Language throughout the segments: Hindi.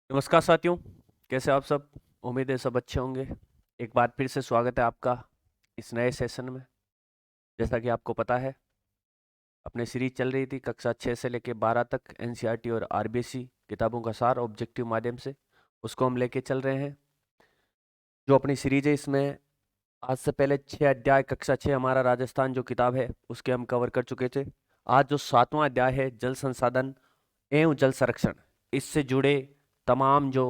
नमस्कार साथियों, कैसे आप सब। उम्मीद है सब अच्छे होंगे। एक बार फिर से स्वागत है आपका इस नए सेशन में। जैसा कि आपको पता है, अपनी सीरीज चल रही थी कक्षा 6 से लेकर 12 तक एनसीईआरटी और आरबीएसई किताबों का सार ऑब्जेक्टिव माध्यम से उसको हम लेके चल रहे हैं। जो अपनी सीरीज है इसमें आज से पहले 6 अध्याय कक्षा 6 हमारा राजस्थान जो किताब है उसके हम कवर कर चुके थे। आज जो 7वां अध्याय है जल संसाधन एवं जल संरक्षण, इससे जुड़े तमाम जो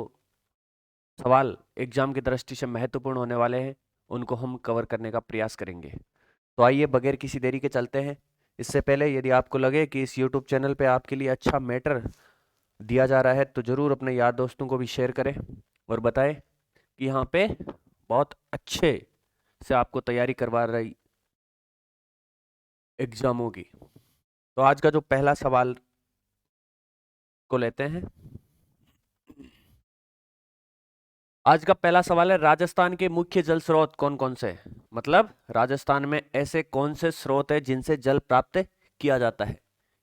सवाल एग्जाम की दृष्टि से महत्वपूर्ण होने वाले हैं उनको हम कवर करने का प्रयास करेंगे। तो आइए बगैर किसी देरी के चलते हैं। इससे पहले यदि आपको लगे कि इस YouTube चैनल पे आपके लिए अच्छा मैटर दिया जा रहा है तो ज़रूर अपने यार दोस्तों को भी शेयर करें और बताएं कि यहाँ पे बहुत अच्छे से आपको तैयारी करवा रही एग्जामों की। तो आज का जो पहला सवाल को लेते हैं। आज का पहला सवाल है, राजस्थान के मुख्य जल स्रोत कौन कौन से हैं। मतलब राजस्थान में ऐसे कौन से स्रोत हैं जिनसे जल प्राप्त किया जाता है।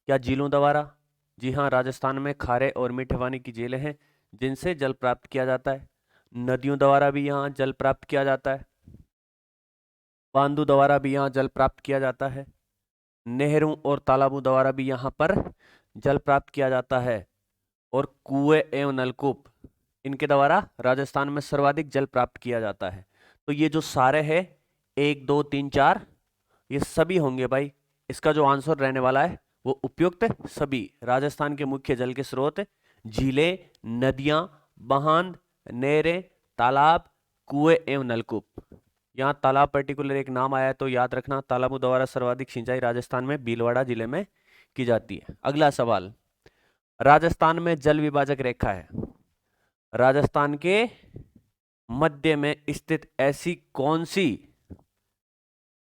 क्या झीलों द्वारा? जी हाँ, राजस्थान में खारे और मीठे पानी की झीलें हैं जिनसे जल प्राप्त किया जाता है। नदियों द्वारा भी यहाँ जल प्राप्त किया जाता है। बांधों द्वारा भी यहाँ जल प्राप्त किया जाता है। नहरों और तालाबों द्वारा भी यहाँ पर जल प्राप्त किया जाता है। और कुएं एवं नलकूप, इनके द्वारा राजस्थान में सर्वाधिक जल प्राप्त किया जाता है। तो ये जो सारे हैं 1 2 3 4 ये सभी होंगे भाई। इसका जो आंसर रहने वाला है वो उपयुक्त सभी राजस्थान के मुख्य जल के स्रोत झीलें, नदियां, बांध, नहरें, तालाब, कुएं एवं नलकूप। यहाँ तालाब पर्टिकुलर एक नाम आया है तो याद रखना। तालाबों द्वारा सर्वाधिक सिंचाई राजस्थान में भीलवाड़ा जिले में की जाती है। अगला सवाल, राजस्थान में जल विभाजक रेखा है। राजस्थान के मध्य में स्थित ऐसी कौन सी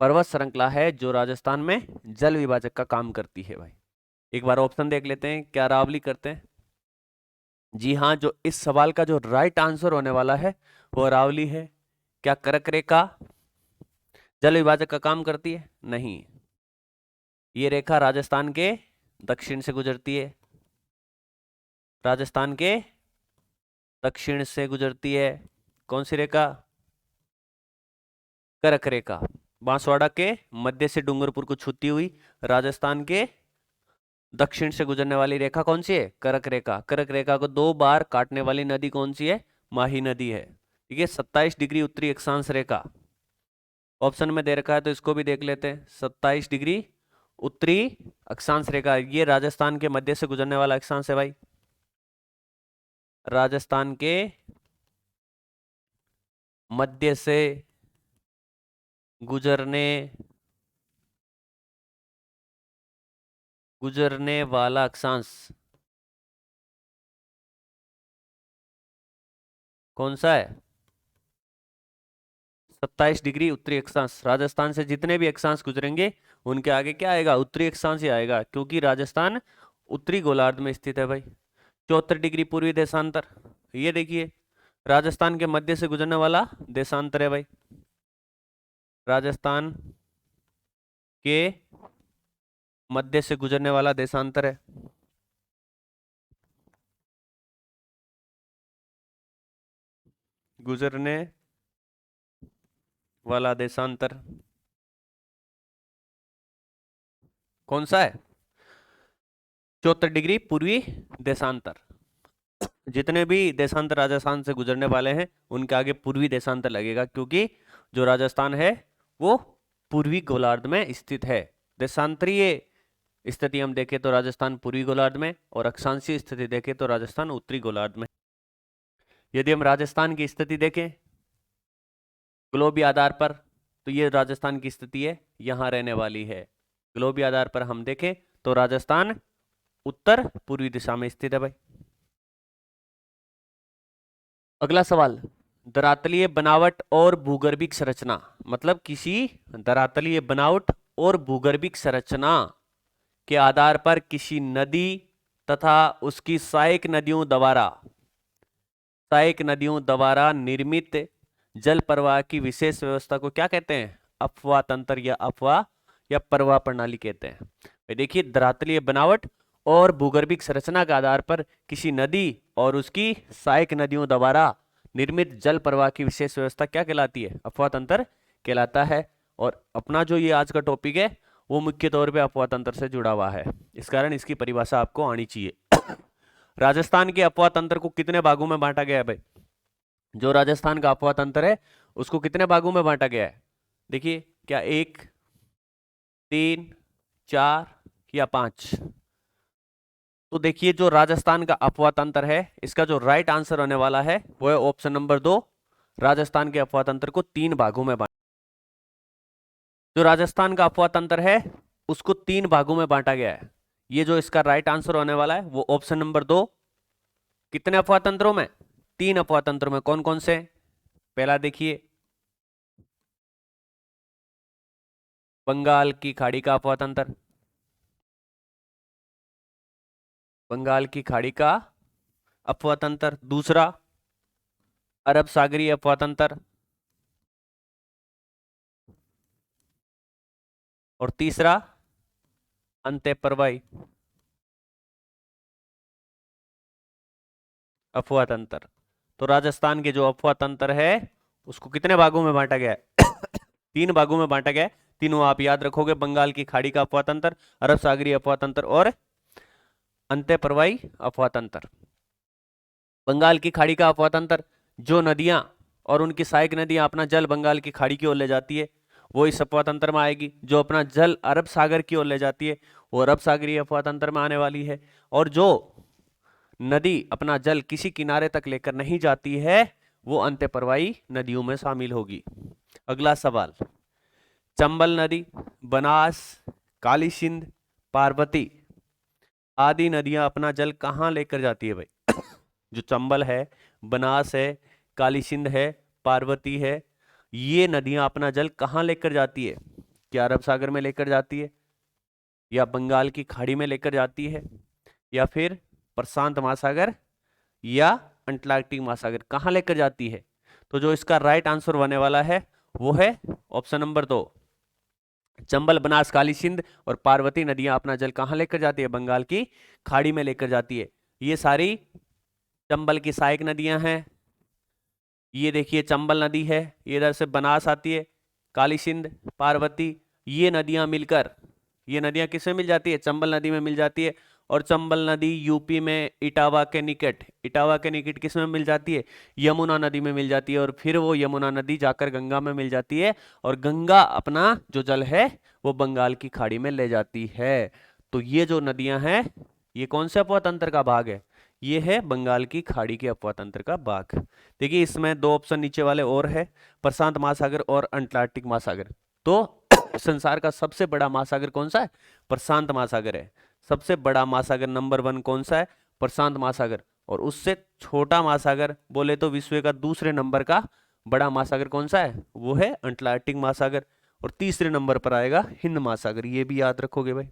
पर्वत श्रृंखला है जो राजस्थान में जल विभाजक का काम करती है भाई। एक बार ऑप्शन देख लेते हैं। क्या अरावली करते हैं? जी हाँ, जो इस सवाल का जो राइट आंसर होने वाला है वो अरावली है। क्या कर्क रेखा जल विभाजक का काम करती है? नहीं, ये रेखा राजस्थान के दक्षिण से गुजरती है। राजस्थान के दक्षिण से गुजरती है। कौन सी रेखा? कर्क रेखा। बांसवाड़ा के मध्य से डूंगरपुर को छूती हुई राजस्थान के दक्षिण से गुजरने वाली रेखा कौन सी है? कर्क रेखा। कर्क रेखा को 2 बार काटने वाली नदी कौन सी है? माही नदी है। ठीक है, 27 डिग्री उत्तरी अक्षांश रेखा ऑप्शन में दे रखा है तो इसको भी देख लेते हैं। 27 डिग्री उत्तरी अक्षांश रेखा, ये राजस्थान के मध्य से गुजरने वाला अक्षांश है भाई। राजस्थान के मध्य से गुजरने वाला अक्षांश कौन सा है? 27 डिग्री उत्तरी अक्षांश। राजस्थान से जितने भी अक्षांश गुजरेंगे उनके आगे क्या आएगा? उत्तरी अक्षांश ही आएगा, क्योंकि राजस्थान उत्तरी गोलार्ध में स्थित है भाई। 74 डिग्री पूर्वी देशांतर, ये देखिए राजस्थान के मध्य से गुजरने वाला देशांतर है भाई। राजस्थान के मध्य से गुजरने वाला देशांतर है। गुजरने वाला देशांतर कौन सा है? 74 डिग्री पूर्वी देशांतर। जितने भी देशांतर राजस्थान से गुजरने वाले हैं उनके आगे पूर्वी देशांतर लगेगा, क्योंकि जो राजस्थान है वो पूर्वी गोलार्ध में स्थित है। देशांतरीय स्थिति हम देखें तो राजस्थान पूर्वी गोलार्ध में, और अक्षांशीय स्थिति देखें तो राजस्थान उत्तरी गोलार्ध में। यदि हम राजस्थान की स्थिति देखें ग्लोबीय आधार पर तो ये राजस्थान की स्थिति है, यहां रहने वाली है। ग्लोबीय आधार पर हम देखें तो राजस्थान उत्तर पूर्वी दिशा में स्थित है भाई। अगला सवाल, धरातलीय बनावट और भूगर्भिक संरचना। मतलब किसी धरातलीय बनावट और भूगर्भिक संरचना के आधार पर किसी नदी तथा उसकी सहायक नदियों द्वारा निर्मित जल प्रवाह की विशेष व्यवस्था को क्या कहते हैं? अपवाह तंत्र या अपवाह या प्रवाह प्रणाली कहते हैं। देखिए, धरातलीय बनावट और भूगर्भिक संरचना के आधार पर किसी नदी और उसकी सहायक नदियों द्वारा निर्मित जल प्रवाह की विशेष व्यवस्था क्या कहलाती है? अपवाह तंत्र कहलाता है। और अपना जो ये आज का टॉपिक है वो मुख्य तौर पे अपवाह तंत्र से जुड़ा हुआ है, इस कारण इसकी परिभाषा आपको आनी चाहिए। राजस्थान के अपवाह तंत्र को कितने भागों में बांटा गया है भाई? जो राजस्थान का अपवाह तंत्र है उसको कितने भागों में बांटा गया है? देखिए, क्या 1, 3, 4 या 5? तो देखिए, जो राजस्थान का अपवाह तंत्र है इसका जो राइट आंसर होने वाला है वो है ऑप्शन नंबर 2। राजस्थान के अपवाह तंत्र को 3 भागों में बांटा, जो राजस्थान का अपवाह तंत्र है उसको 3 भागों में बांटा गया है। ये जो इसका राइट आंसर होने वाला है वो ऑप्शन नंबर 2। कितने अपवाह तंत्रों में? 3 अपवाह तंत्रों में। कौन कौन से? पहला देखिए, बंगाल की खाड़ी का अपवाह तंत्र, बंगाल की खाड़ी का अपवाह तंत्र। दूसरा, अरब सागरीय अपवाह तंत्र। और तीसरा, अंतःप्रवाही अपवाह तंत्र। तो राजस्थान के जो अपवाह तंत्र है उसको कितने भागों में बांटा गया है? 3 भागों में बांटा गया है। तीनों आप याद रखोगे, बंगाल की खाड़ी का अपवाह तंत्र, अरब सागरीय अपवाह तंत्र और अंतःप्रवाही अपवाह तंत्र। बंगाल की खाड़ी का अपवाह तंत्र, जो नदियां और उनकी सहायक नदियां अपना जल बंगाल की खाड़ी की ओर ले जाती है वो इस अपवाह तंत्र में आएगी। जो अपना जल अरब सागर की ओर ले जाती है वो अरब सागरीय अपवाह तंत्र में आने वाली है। और जो नदी अपना जल किसी किनारे तक लेकर नहीं जाती है वो अंतःप्रवाही नदियों में शामिल होगी। अगला सवाल, चंबल नदी, बनास, काली सिंध, पार्वती आदि नदियां अपना जल कहाँ लेकर जाती है भाई? जो चंबल है, बनास है, काली सिंध है, पार्वती है, ये नदियां अपना जल कहाँ लेकर जाती है? क्या अरब सागर में लेकर जाती है, या बंगाल की खाड़ी में लेकर जाती है, या फिर प्रशांत महासागर या अंटार्कटिक महासागर? कहाँ लेकर जाती है? तो जो इसका राइट आंसर होने वाला है वो है ऑप्शन नंबर 2। चंबल, बनास, काली सिंध और पार्वती नदियां अपना जल कहाँ लेकर जाती है? बंगाल की खाड़ी में लेकर जाती है। ये सारी चंबल की सहायक नदियां हैं। ये देखिए चंबल नदी है, ये इधर से बनास आती है, काली सिंध, पार्वती, ये नदियां मिलकर, ये नदियां किसमें मिल जाती है? चंबल नदी में मिल जाती है। और चंबल नदी यूपी में इटावा के निकट, इटावा के निकट किसमें मिल जाती है? यमुना नदी में मिल जाती है। और फिर वो यमुना नदी जाकर गंगा में मिल जाती है और गंगा अपना जो जल है वो बंगाल की खाड़ी में ले जाती है। तो ये जो नदियां हैं ये कौन से अपवाह तंत्र का भाग है? ये है बंगाल की खाड़ी के अपवाह तंत्र का भाग। देखिए इसमें 2 ऑप्शन नीचे वाले और है, प्रशांत महासागर और अंटार्कटिक महासागर। तो संसार का सबसे बड़ा महासागर कौन सा है? प्रशांत महासागर है। सबसे बड़ा महासागर नंबर 1 कौन सा है? प्रशांत महासागर। और उससे छोटा महासागर बोले तो विश्व का दूसरे नंबर का बड़ा महासागर कौन सा है? वो है अंटार्कटिक महासागर। और तीसरे नंबर पर आएगा हिंद महासागर, ये भी याद रखोगे भाई।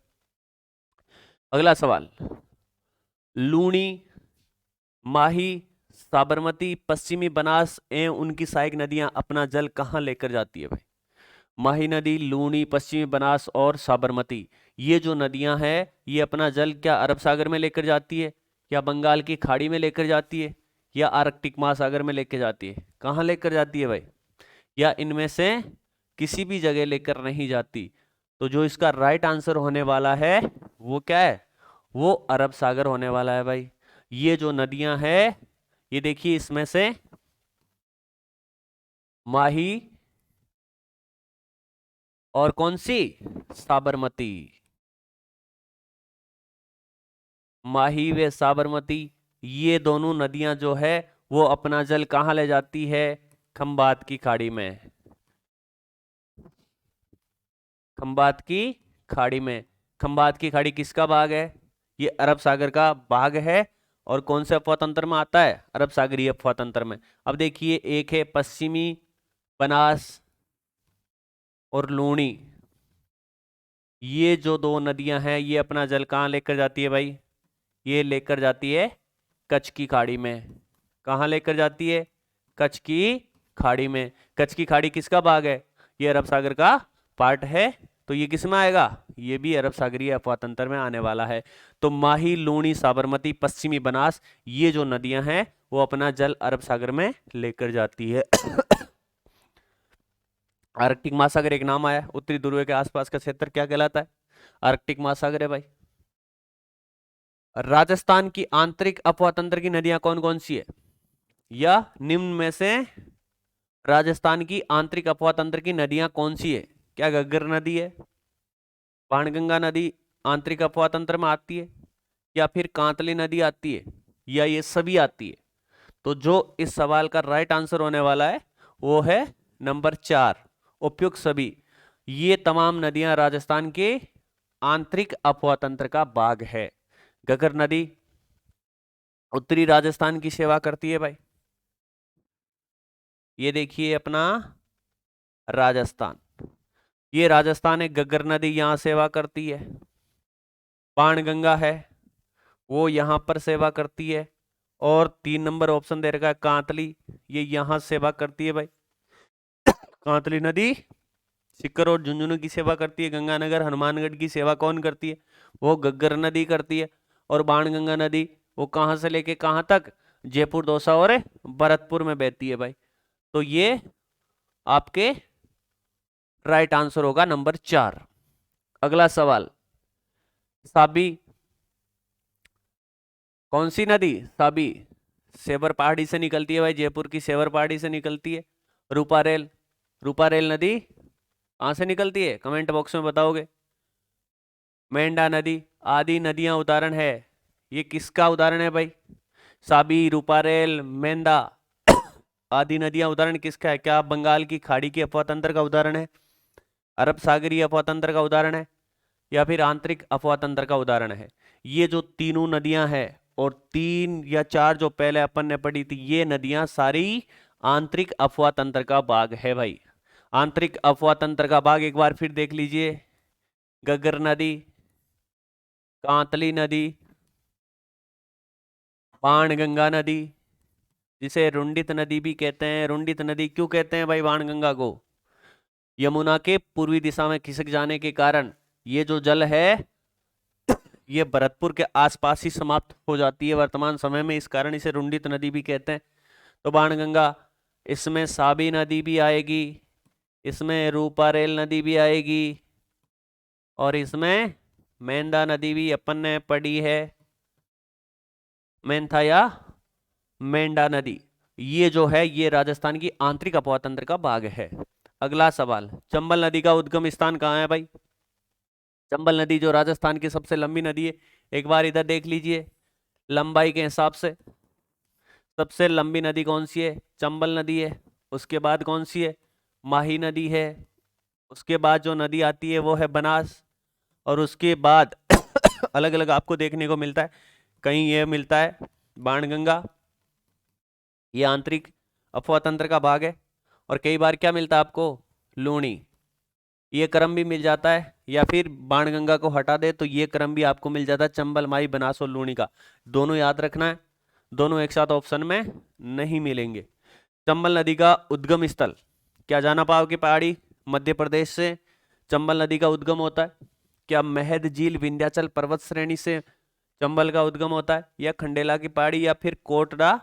अगला सवाल, लूणी, माही, साबरमती, पश्चिमी बनास एवं उनकी सहायक नदियां अपना जल कहां लेकर जाती है भाई? माही नदी, लूणी, पश्चिमी बनास और साबरमती, ये जो नदियां हैं ये अपना जल क्या अरब सागर में लेकर जाती है, या बंगाल की खाड़ी में लेकर जाती है, या आर्कटिक महासागर में लेकर जाती है? कहाँ लेकर जाती है भाई? या इनमें से किसी भी जगह लेकर नहीं जाती? तो जो इसका राइट आंसर होने वाला है वो क्या है? वो अरब सागर होने वाला है भाई। ये जो नदियां हैं ये देखिए, इसमें से माही और कौन सी? साबरमती। माही व साबरमती, ये दोनों नदियां जो है वो अपना जल कहाँ ले जाती है? खंबात की खाड़ी में। खंबात की खाड़ी में। खंबात की खाड़ी किसका भाग है? ये अरब सागर का भाग है। और कौन से अपवाह तंत्र में आता है? अरब सागरीय अपवाह तंत्र में। अब देखिए, एक है पश्चिमी बनास और लूणी, ये जो 2 नदियां हैं ये अपना जल कहाँ लेकर जाती है भाई? ये लेकर जाती है कच्छ की खाड़ी में। कहाँ लेकर जाती है? कच्छ की खाड़ी में। कच्छ की खाड़ी किसका भाग है? ये अरब सागर का पार्ट है। तो ये किस में आएगा, ये भी अरब सागरीय अफवाह तंत्र में आने वाला है। तो माही, लूणी, साबरमती, पश्चिमी बनास, ये जो नदियां हैं वो अपना जल अरब सागर में लेकर जाती है। आर्कटिक महासागर एक नाम आया, उत्तरी ध्रुव के आसपास का क्षेत्र क्या कहलाता है, आर्कटिक महासागर है भाई। राजस्थान की आंतरिक अफवाह तंत्र की नदियां कौन कौन सी है, या निम्न में से राजस्थान की आंतरिक अफवाह तंत्र की नदियां कौन सी है, क्या घग्गर नदी है, बाणगंगा नदी आंतरिक अफवाह तंत्र में आती है, या फिर कांतली नदी आती है, या ये सभी आती है। तो जो इस सवाल का राइट आंसर होने वाला है वो है नंबर 4, उपयुक्त सभी। ये तमाम नदियां राजस्थान के आंतरिक अफवाह तंत्र का भाग है। घग्गर नदी उत्तरी राजस्थान की सेवा करती है भाई, ये देखिए अपना राजस्थान, ये राजस्थान है, घग्गर नदी यहां सेवा करती है। बाणगंगा है वो यहां पर सेवा करती है, और 3 नंबर ऑप्शन दे रखा है कांतली, ये यहां सेवा करती है भाई। कांतली नदी सीकर और झुंझुनू की सेवा करती है, गंगानगर हनुमानगढ़ की सेवा कौन करती है, वो घग्गर नदी करती है। और बाणगंगा नदी वो कहां से लेके कहां तक, जयपुर, दौसा और भरतपुर में बहती है भाई। तो ये आपके राइट आंसर होगा नंबर 4। अगला सवाल, साबी कौन सी नदी, साबी सेवर पहाड़ी से निकलती है भाई, जयपुर की सेवर पहाड़ी से निकलती है। रूपारेल, रूपारेल नदी कहां से निकलती है, कमेंट बॉक्स में बताओगे। मेंढा नदी आदि नदियां उदाहरण है, ये किसका उदाहरण है भाई, साबी, रूपारेल, मेंढा आदि नदियां उदाहरण किसका है, क्या बंगाल की खाड़ी की अफवाह तंत्र का उदाहरण है, अरब सागरीय अफवाह तंत्र का उदाहरण है, या फिर आंतरिक अफवाह तंत्र का उदाहरण है। ये जो तीनों नदियां हैं और 3 या 4 जो पहले अपन ने पढ़ी थी, ये नदियां सारी आंतरिक अफवाह तंत्र का भाग है भाई। आंतरिक अफवाह तंत्र का भाग एक बार फिर देख लीजिए, घग्गर नदी, कांतली नदी, बाणगंगा नदी जिसे रुंडित नदी भी कहते हैं। रुंडित नदी क्यों कहते हैं भाई बाणगंगा को, यमुना के पूर्वी दिशा में खिसक जाने के कारण ये जो जल है ये भरतपुर के आसपास ही समाप्त हो जाती है वर्तमान समय में, इस कारण इसे रुंडित नदी भी कहते हैं। तो बाणगंगा, इसमें साबी नदी भी आएगी, इसमें रूपारेल नदी भी आएगी, और इसमें मेंढा नदी भी अपन ने पढ़ी है, मेंथा या मेंढा नदी। ये जो है ये राजस्थान की आंतरिक अफवाह तंत्र का भाग है। अगला सवाल, चंबल नदी का उद्गम स्थान कहाँ है भाई, चंबल नदी जो राजस्थान की सबसे लंबी नदी है, एक बार इधर देख लीजिए, लंबाई के हिसाब से सबसे लंबी नदी कौन सी है, चंबल नदी है। उसके बाद कौन सी है, माही नदी है। उसके बाद जो नदी आती है वो है बनास। और उसके बाद अलग अलग आपको देखने को मिलता है, कहीं ये मिलता है बाणगंगा, ये आंतरिक अफवाह तंत्र का भाग है। और कई बार क्या मिलता है आपको, लूणी, ये क्रम भी मिल जाता है। या फिर बाणगंगा को हटा दे तो ये क्रम भी आपको मिल जाता है, चंबल, माई, बनास और लूणी का। दोनों याद रखना है, दोनों एक साथ ऑप्शन में नहीं मिलेंगे। चंबल नदी का उद्गम स्थल, क्या जाना पाव की पहाड़ी मध्य प्रदेश से चंबल नदी का उद्गम होता है, क्या महद झील विंध्याचल पर्वत श्रेणी से चंबल का उद्गम होता है, या खंडेला की पहाड़ी, या फिर कोटड़ा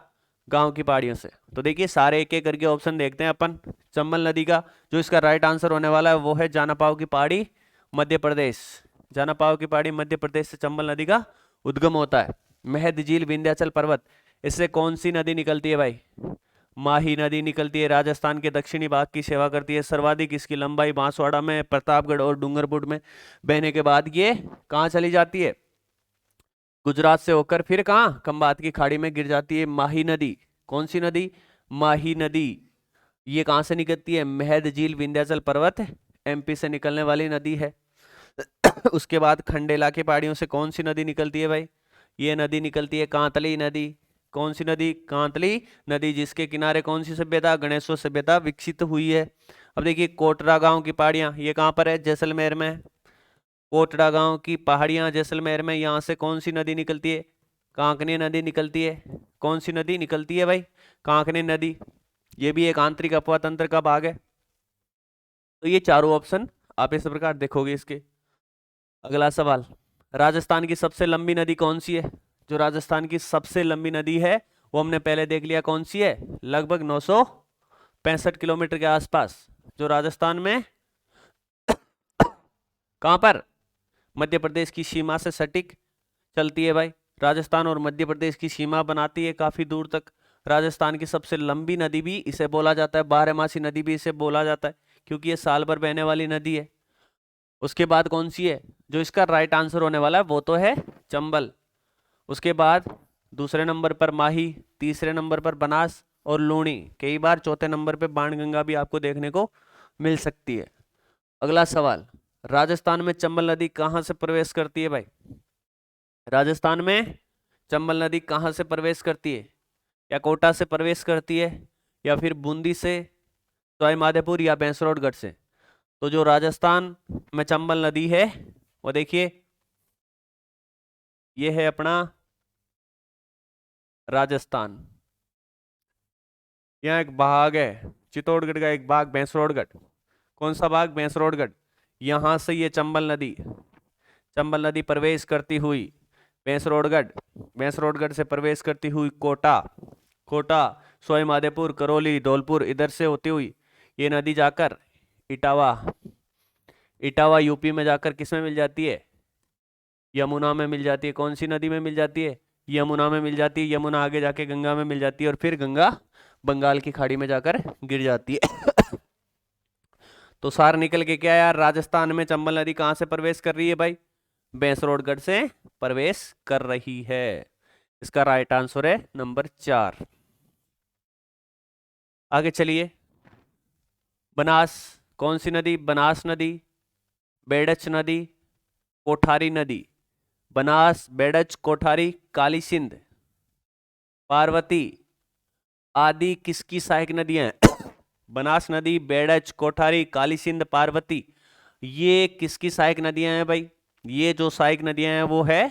गांव की पहाड़ियों से। तो देखिए सारे एक एक करके ऑप्शन देखते हैं अपन। चंबल नदी का जो इसका राइट आंसर होने वाला है वो है जानापाव की पहाड़ी मध्य प्रदेश। जानापाव की पहाड़ी मध्य प्रदेश से चंबल नदी का उद्गम होता है। महद झील विंध्याचल पर्वत, इससे कौन सी नदी निकलती है भाई, माही नदी निकलती है, राजस्थान के दक्षिणी भाग की सेवा करती है। सर्वाधिक इसकी लंबाई बांसवाड़ा में, प्रतापगढ़ और डूंगरपुर में बहने के बाद ये कहाँ चली जाती है, गुजरात से होकर फिर कहाँ, खंबात की खाड़ी में गिर जाती है। माही नदी, कौन सी नदी, माही नदी, ये कहाँ से निकलती है, महद झील विंध्याचल पर्वत एमपी से निकलने वाली नदी है। उसके बाद खंडेला की पहाड़ियों से कौन सी नदी निकलती है भाई, ये नदी निकलती है कांतली नदी। कौन सी नदी, कांतली नदी, जिसके किनारे कौन सी सभ्यता, गणेशों सभ्यता विकसित हुई है। अब देखिए कोटरा गांव की पहाड़ियां, ये कहाँ पर है, जैसलमेर में। कोटड़ा गांव की पहाड़ियां जैसलमेर में, यहाँ से कौन सी नदी निकलती है, कांकनी नदी निकलती है। कौन सी नदी निकलती है भाई, कांकनी नदी, ये भी एक आंतरिक अफवाह तंत्र का भाग है। तो ये चारों ऑप्शन आप इस प्रकार देखोगे इसके। अगला सवाल, राजस्थान की सबसे लंबी नदी कौन सी है? जो राजस्थान की सबसे लंबी नदी है वो हमने पहले देख लिया कौन सी है, लगभग 965 किलोमीटर के आसपास, जो राजस्थान में कहां पर, मध्य प्रदेश की सीमा से सटीक चलती है भाई। राजस्थान और मध्य प्रदेश की सीमा बनाती है काफी दूर तक। राजस्थान की सबसे लंबी नदी भी इसे बोला जाता है, बारहमासी नदी भी इसे बोला जाता है, क्योंकि ये साल भर बहने वाली नदी है। उसके बाद कौन सी है, जो इसका राइट आंसर होने वाला है वो तो है चंबल। उसके बाद दूसरे नंबर पर माही, तीसरे नंबर पर बनास और लूणी, कई बार चौथे नंबर पे बाणगंगा भी आपको देखने को मिल सकती है। अगला सवाल, राजस्थान में चंबल नदी कहां से प्रवेश करती है भाई? राजस्थान में चंबल नदी कहां से प्रवेश करती है? या कोटा से प्रवेश करती है, या फिर बूंदी से, सवाई माधोपुर या भैंसरोडगढ़ से? तो जो राजस्थान में चंबल नदी है वो देखिए, ये है अपना राजस्थान। यहाँ एक भाग है चित्तौड़गढ़ का, एक भाग भैंसरोडगढ़। कौन सा भाग? भैंसरोडगढ़। यहां से ये चंबल नदी प्रवेश करती हुई भैंसरोडगढ़, भैंसरोडगढ़ से प्रवेश करती हुई कोटा, सवाई माधोपुर, करौली, धौलपुर, इधर से होती हुई ये नदी जाकर इटावा यूपी में जाकर किस में मिल जाती है? यमुना में मिल जाती है। कौन सी नदी में मिल जाती है? यमुना में मिल जाती है। यमुना आगे जाके गंगा में मिल जाती है, और फिर गंगा बंगाल की खाड़ी में जाकर गिर जाती है। तो सार निकल के क्या यार, राजस्थान में चंबल नदी कहां से प्रवेश कर रही है भाई? भैंसरोडगढ़ से प्रवेश कर रही है। इसका राइट आंसर है नंबर 4। आगे चलिए, बनास, कौन सी नदी? बनास नदी, बेडच नदी, कोठारी नदी। बनास, बेडच, कोठारी, काली सिंध, पार्वती आदि किसकी सहायक नदियां हैं? बनास नदी, बेडच, कोठारी, काली सिंध, पार्वती, ये किसकी सहायक नदियां हैं भाई? ये जो सहायक नदियां हैं वो है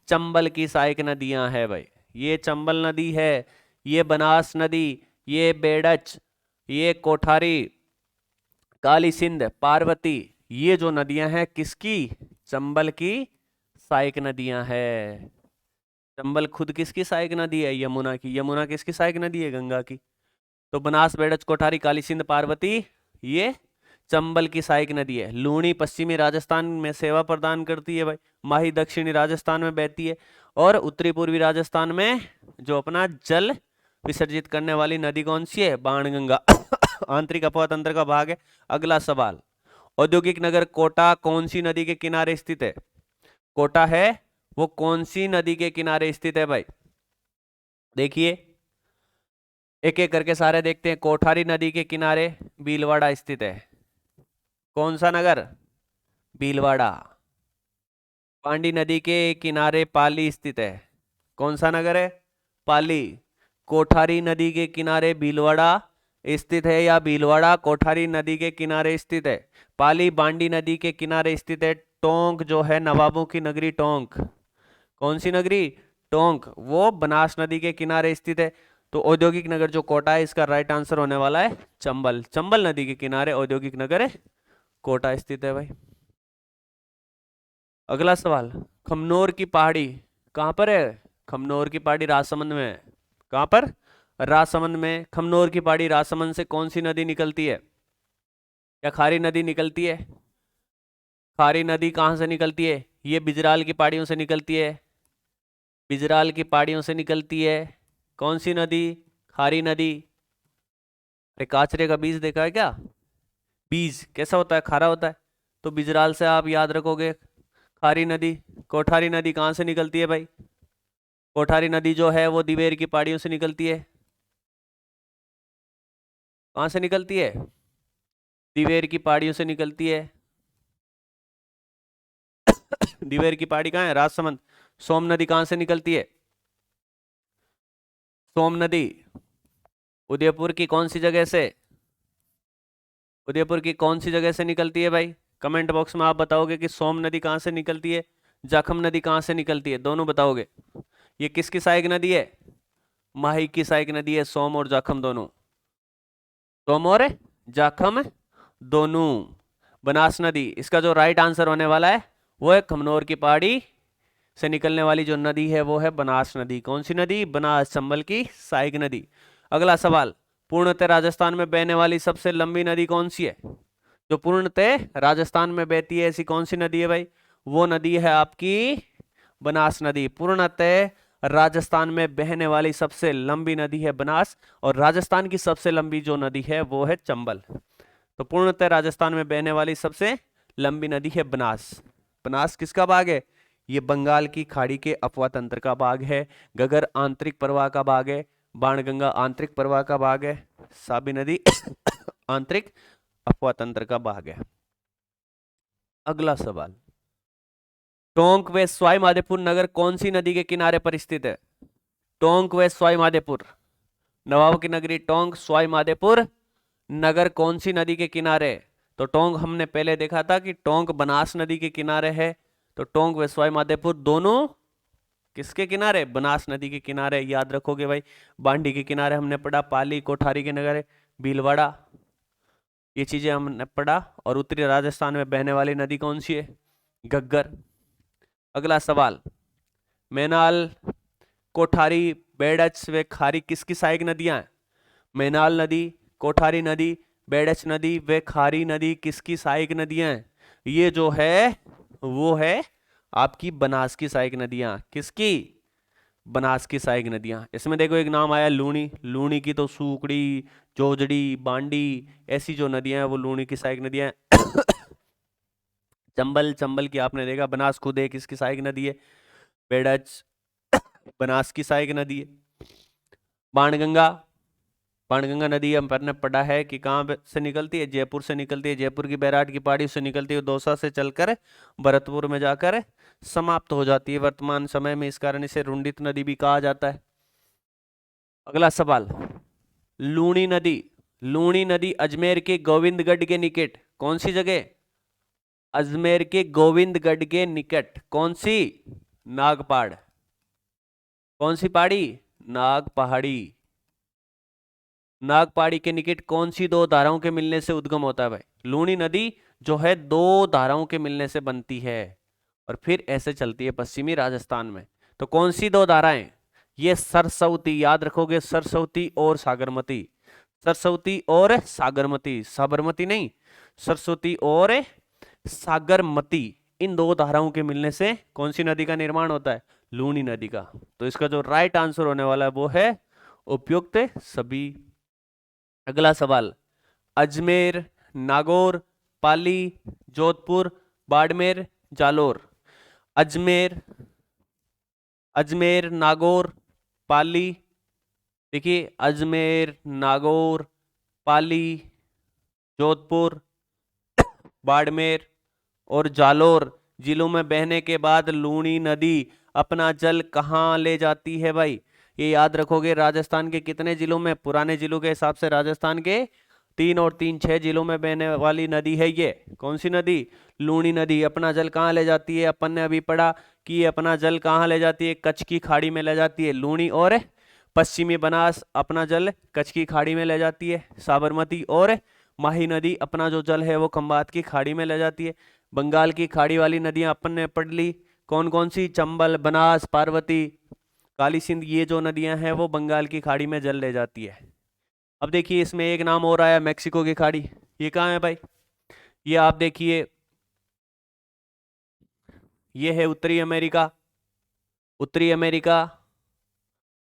चंबल की सहायक नदियां है भाई। ये चंबल नदी है, ये बनास नदी, ये बेडच, ये कोठारी, काली सिंध, पार्वती, ये जो नदियां हैं किसकी? चंबल की सहायक नदियां हैं। चंबल खुद किसकी सहायक नदी है? यमुना की। यमुना किसकी सहायक नदी है? गंगा की। तो बनास, बेडच, कोठारी, काली सिंध, पार्वती, ये चंबल की सहायक नदी है। लूणी पश्चिमी राजस्थान में सेवा प्रदान करती है भाई। माही दक्षिणी राजस्थान में बहती है, और उत्तरी पूर्वी राजस्थान में जो अपना जल विसर्जित करने वाली नदी कौन सी है? बाणगंगा। आंतरिक अपवा तंत्र का भाग है। अगला सवाल, औद्योगिक नगर कोटा कौन सी नदी के किनारे स्थित है? कोटा है वो कौन सी नदी के किनारे स्थित है भाई? देखिए एक एक करके सारे देखते हैं। कोठारी नदी के किनारे भीलवाड़ा स्थित है। कौन सा नगर? भीलवाड़ा। पांडी नदी के किनारे पाली स्थित है। कौन सा नगर है? पाली। कोठारी नदी के किनारे भीलवाड़ा स्थित है, या भीलवाड़ा कोठारी नदी के किनारे स्थित है? पाली बांडी नदी के किनारे स्थित है। टोंक जो है नवाबों की नगरी टोंक, कौन सी नगरी? टोंक, वो बनास नदी के किनारे स्थित है। तो औद्योगिक नगर जो कोटा है, इसका राइट आंसर होने वाला है चंबल। चंबल नदी के किनारे औद्योगिक नगर है कोटा स्थित है भाई। अगला सवाल, खमनोर की पहाड़ी कहां पर है? खमनोर की पहाड़ी राजसमंद में है। कहां पर? राजसमंद में। खमनोर की पहाड़ी राजसमंद से कौन सी नदी निकलती है? या खारी नदी निकलती है? खारी नदी कहां से निकलती है? ये बिजराल की पहाड़ियों से निकलती है। बिजराल की पहाड़ियों से निकलती है। कौन सी नदी? खारी नदी। अरे काचरे का बीज देखा है क्या? बीज कैसा होता है? खारा होता है। तो बिजराल से आप याद रखोगे खारी नदी। कोठारी नदी कहाँ से निकलती है भाई? कोठारी नदी जो है वो दिवेर की पहाड़ियों से निकलती है। कहाँ से निकलती है? दिवेर की पहाड़ियों से निकलती है। दिवेर की पहाड़ी कहाँ है? राजसमंद। सोम नदी कहाँ से निकलती है? सोम नदी उदयपुर की कौन सी जगह से? उदयपुर की कौन सी जगह से निकलती है भाई? कमेंट बॉक्स में आप बताओगे कि सोम नदी कहाँ से निकलती है, जाखम नदी कहाँ से निकलती है, दोनों बताओगे। ये किसकी सहायक नदी है? माही की सहायक नदी है, सोम और जाखम दोनों। सोम और जाखम दोनों। बनास नदी। इसका जो राइट आंसर होने वाला है वो है खमनोर की पहाड़ी से निकलने वाली जो नदी है वो है बनास नदी। कौन सी नदी? बनास, चंबल की सहायक नदी। अगला सवाल, पूर्णतः राजस्थान में बहने वाली सबसे लंबी नदी कौन सी है? जो पूर्णतः राजस्थान में बहती है ऐसी कौन सी नदी है भाई? वो नदी है आपकी बनास नदी। पूर्णतः राजस्थान में बहने वाली सबसे लंबी नदी है बनास, और राजस्थान की सबसे लंबी जो नदी है वो है चंबल। तो पूर्णतः राजस्थान में बहने वाली सबसे लंबी नदी है बनास। बनास किसका भाग है? ये बंगाल की खाड़ी के अपवा तंत्र का भाग है। गगर आंतरिक प्रवाह का भाग है। बाणगंगा आंतरिक प्रवाह का भाग है। साबी नदी आंतरिक अपवा तंत्र का भाग है। अगला सवाल, टोंक व सवाई माधोपुर नगर कौन सी नदी के किनारे पर स्थित है? टोंक व सवाई माधोपुर, नवाब की नगरी टोंक, सवाई माधोपुर नगर कौन सी नदी के किनारे? तो टोंक हमने पहले देखा था कि टोंक बनास नदी के किनारे है। तो टोंक व सवाई माधोपुर दोनों किसके किनारे? बनास नदी के किनारे। याद रखोगे भाई, बांडी के किनारे हमने पढ़ा, पाली कोठारी के नगर, भीलवाड़ा, ये चीजें हमने पढ़ा। और उत्तरी राजस्थान में बहने वाली नदी कौन सी है? घग्गर। अगला सवाल, मैनाल, कोठारी, बेड़च व खारी किसकी सहायक नदियां हैं? मैनाल नदी, कोठारी नदी, बेड़च नदी व खारी नदी किसकी सहायक नदियां हैं? ये जो है वो है आपकी बनास की सहायक नदियां। किसकी? बनास की सहायक नदियां। इसमें देखो एक नाम आया लूणी, लूणी की तो सूकड़ी, जोजड़ी, बांडी, ऐसी जो नदियां हैं वो लूणी की सहायक नदियां हैं। चंबल, चंबल की आपने देखा, बनास खुद एक इसकी सहायक नदी है। बेड़च बनास की सहायक नदी है। बाणगंगा, बाणगंगा नदी हमने पढ़ा है कि कहाँ से निकलती है? जयपुर से निकलती है। जयपुर की बैराट की पहाड़ी से निकलती है, दौसा से चलकर भरतपुर में जाकर समाप्त हो जाती है वर्तमान समय में। इस कारण इसे रुंडित नदी भी कहा जाता है। अगला सवाल, लूणी नदी, लूणी नदी अजमेर के गोविंदगढ़ के निकट कौन सी जगह? अजमेर के गोविंदगढ़ के निकट कौन सी? नागपाड़। कौन सी पहाड़ी? नाग पहाड़ी। नागपाड़ी के निकट कौन सी दो धाराओं के मिलने से उद्गम होता है भाई? लूणी नदी जो है दो धाराओं के मिलने से बनती है और फिर ऐसे चलती है पश्चिमी राजस्थान में। तो कौन सी दो धाराएं? ये सरस्वती, याद रखोगे, सरस्वती और सागरमती। सरस्वती और सागरमती, साबरमती नहीं, सरस्वती और सागरमती, इन दो धाराओं के मिलने से कौन सी नदी का निर्माण होता है? लूणी नदी का। तो इसका जो राइट आंसर होने वाला है वो है उपयुक्त सभी। अगला सवाल, अजमेर, नागौर, पाली, जोधपुर, बाड़मेर, जालोर। अजमेर, अजमेर, नागौर, पाली, देखिए अजमेर, नागौर, पाली, जोधपुर, बाड़मेर और जालोर जिलों में बहने के बाद लूणी नदी अपना जल कहाँ ले जाती है भाई? ये याद रखोगे, राजस्थान के कितने जिलों में? पुराने जिलों के हिसाब से राजस्थान के 3 और 3 6 जिलों में बहने वाली नदी है ये। कौन सी नदी? लूणी नदी। अपना जल कहाँ ले जाती है? अपन ने अभी पढ़ा कि ये अपना जल कहाँ ले जाती है? कच्छ की खाड़ी में ले जाती है। लूणी और पश्चिमी बनास अपना जल कच्छ की खाड़ी में ले जाती है। साबरमती और माही नदी अपना जो जल है वो खंबात की खाड़ी में ले जाती है। बंगाल की खाड़ी वाली नदियां अपन ने पढ़ ली, कौन कौन सी? चंबल, बनास, पार्वती, काली सिंध, ये जो नदियां हैं वो बंगाल की खाड़ी में जल ले जाती है। अब देखिए इसमें एक नाम और आया, मैक्सिको की खाड़ी। ये कहाँ है भाई? ये आप देखिए, ये है उत्तरी अमेरिका, उत्तरी अमेरिका,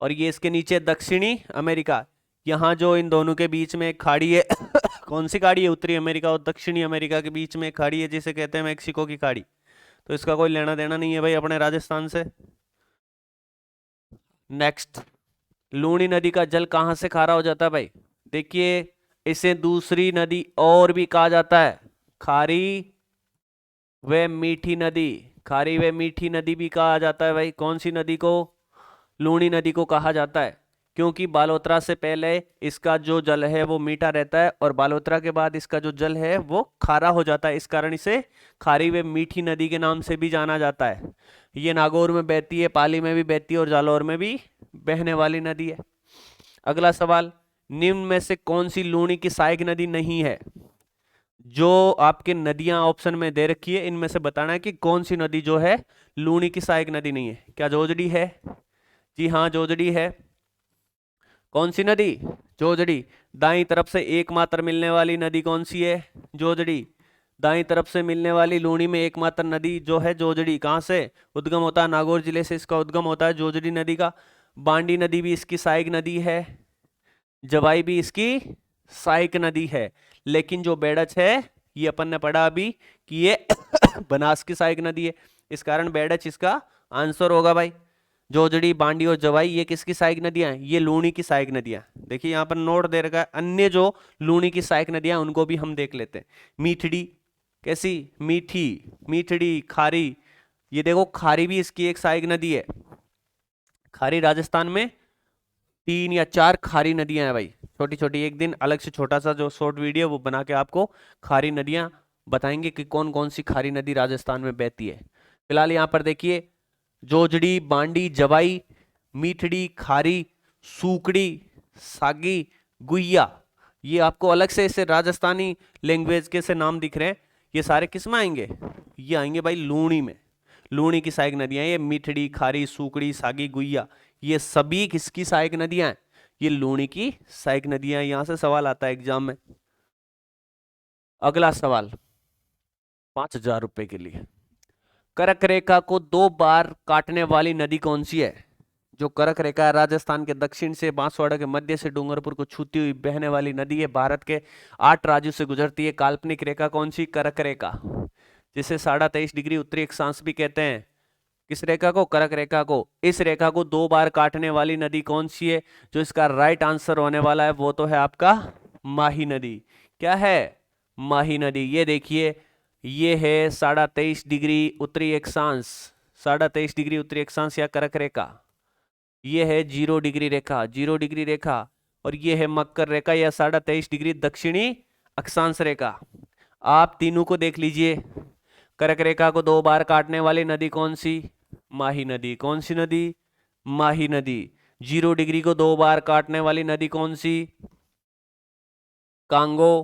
और ये इसके नीचे दक्षिणी अमेरिका। यहाँ जो इन दोनों के बीच में एक खाड़ी है कौन सी खाड़ी है? उत्तरी अमेरिका और दक्षिणी अमेरिका के बीच में एक खाड़ी है जिसे कहते हैं मैक्सिको की खाड़ी। तो इसका कोई लेना देना नहीं है भाई अपने राजस्थान से। नेक्स्ट, लूणी नदी का जल कहाँ से खारा हो जाता है भाई? देखिए इसे दूसरी नदी और भी कहा जाता है, खारी व मीठी नदी। खारी व मीठी नदी भी कहा जाता है भाई। कौन सी नदी को? लूणी नदी को कहा जाता है, क्योंकि बालोतरा से पहले इसका जो जल है वो मीठा रहता है और बालोतरा के बाद इसका जो जल है वो खारा हो जाता है। इस कारण इसे खारी व मीठी नदी के नाम से भी जाना जाता है। ये नागौर में बहती है, पाली में भी बहती है और जालौर में भी बहने वाली नदी है। अगला सवाल, निम्न में से कौन सी लूणी की सहायक नदी नहीं है? जो आपके नदियां ऑप्शन में दे रखी है इनमें से बताना है कि कौन सी नदी जो है लूणी की सहायक नदी नहीं है। क्या जोजड़ी है? जी हाँ, जोजड़ी है। कौन सी नदी? जोजड़ी। दाईं तरफ से एकमात्र मिलने वाली नदी कौन सी है? जोजड़ी। दाईं तरफ से मिलने वाली लूणी में एकमात्र नदी जो है जोजड़ी। कहाँ से उद्गम होता है? नागौर जिले से इसका उद्गम होता है, जोजड़ी नदी का। बांडी नदी भी इसकी सहायक नदी है, जवाई भी इसकी सहायक नदी है। लेकिन जो बेडच है ये अपन ने पढ़ा अभी कि ये बनास की सहायक नदी है, इस कारण बेडच इसका आंसर होगा भाई। जोजड़ी, बांडी और जवाई ये किसकी सहायक नदियां हैं? ये लूणी की सहायक नदियां। देखिए यहाँ पर नोट दे रखा है, अन्य जो लूणी की सहायक नदियां उनको भी हम देख लेते हैं। मीठड़ी, कैसी? मीठी, मीठड़ी, खारी। ये देखो खारी भी इसकी एक सहायक नदी है। खारी राजस्थान में 3 या 4 खारी नदियां हैं भाई, छोटी छोटी। एक दिन अलग से छोटा सा जो शॉर्ट वीडियो वो बना के आपको खारी नदियां बताएंगे कि कौन कौन सी खारी नदी राजस्थान में बहती है। फिलहाल यहाँ पर देखिए, जोजड़ी, बांडी, जवाई, मीठड़ी, खारी, सूकड़ी, सागी, गुइया, ये आपको अलग से ऐसे राजस्थानी लैंग्वेज के से नाम दिख रहे हैं। ये सारे किस में आएंगे? ये आएंगे भाई लूणी में। लूणी की सहायक नदियां ये मीठड़ी, खारी, सूकड़ी, सागी, गुइया, ये सभी किसकी सहायक नदियां हैं? ये लूणी की सहायक नदियां। यहां से सवाल आता है एग्जाम में। अगला सवाल 5,000 रुपए के लिए। कर्क रेखा को 2 बार काटने वाली नदी कौन सी है? जो कर्क रेखा है राजस्थान के दक्षिण से बांसवाड़ा के मध्य से डूंगरपुर को छूती हुई बहने वाली नदी है, भारत के 8 राज्यों से गुजरती है। काल्पनिक रेखा कौन सी? कर्क रेखा, जिसे 23.5 डिग्री उत्तरी अक्षांश भी कहते हैं। किस रेखा को? कर्क रेखा को। इस रेखा को 2 बार काटने वाली नदी कौन सी है? जो इसका राइट आंसर होने वाला है वो तो है आपका माही नदी। क्या है? माही नदी। ये देखिए, ये है 23.5 डिग्री उत्तरी अक्षांश, 23.5 डिग्री उत्तरी अक्षांश या कर्क रेखा। ये है 0 डिग्री रेखा, 0 डिग्री रेखा। और ये है मकर रेखा या 23.5 डिग्री दक्षिणी अक्षांश रेखा। आप तीनों को देख लीजिए। कर्क रेखा को 2 बार काटने वाली नदी कौन सी? माही नदी। कौन सी नदी? माही नदी। 0 डिग्री को 2 बार काटने वाली नदी कौन सी? कांगो,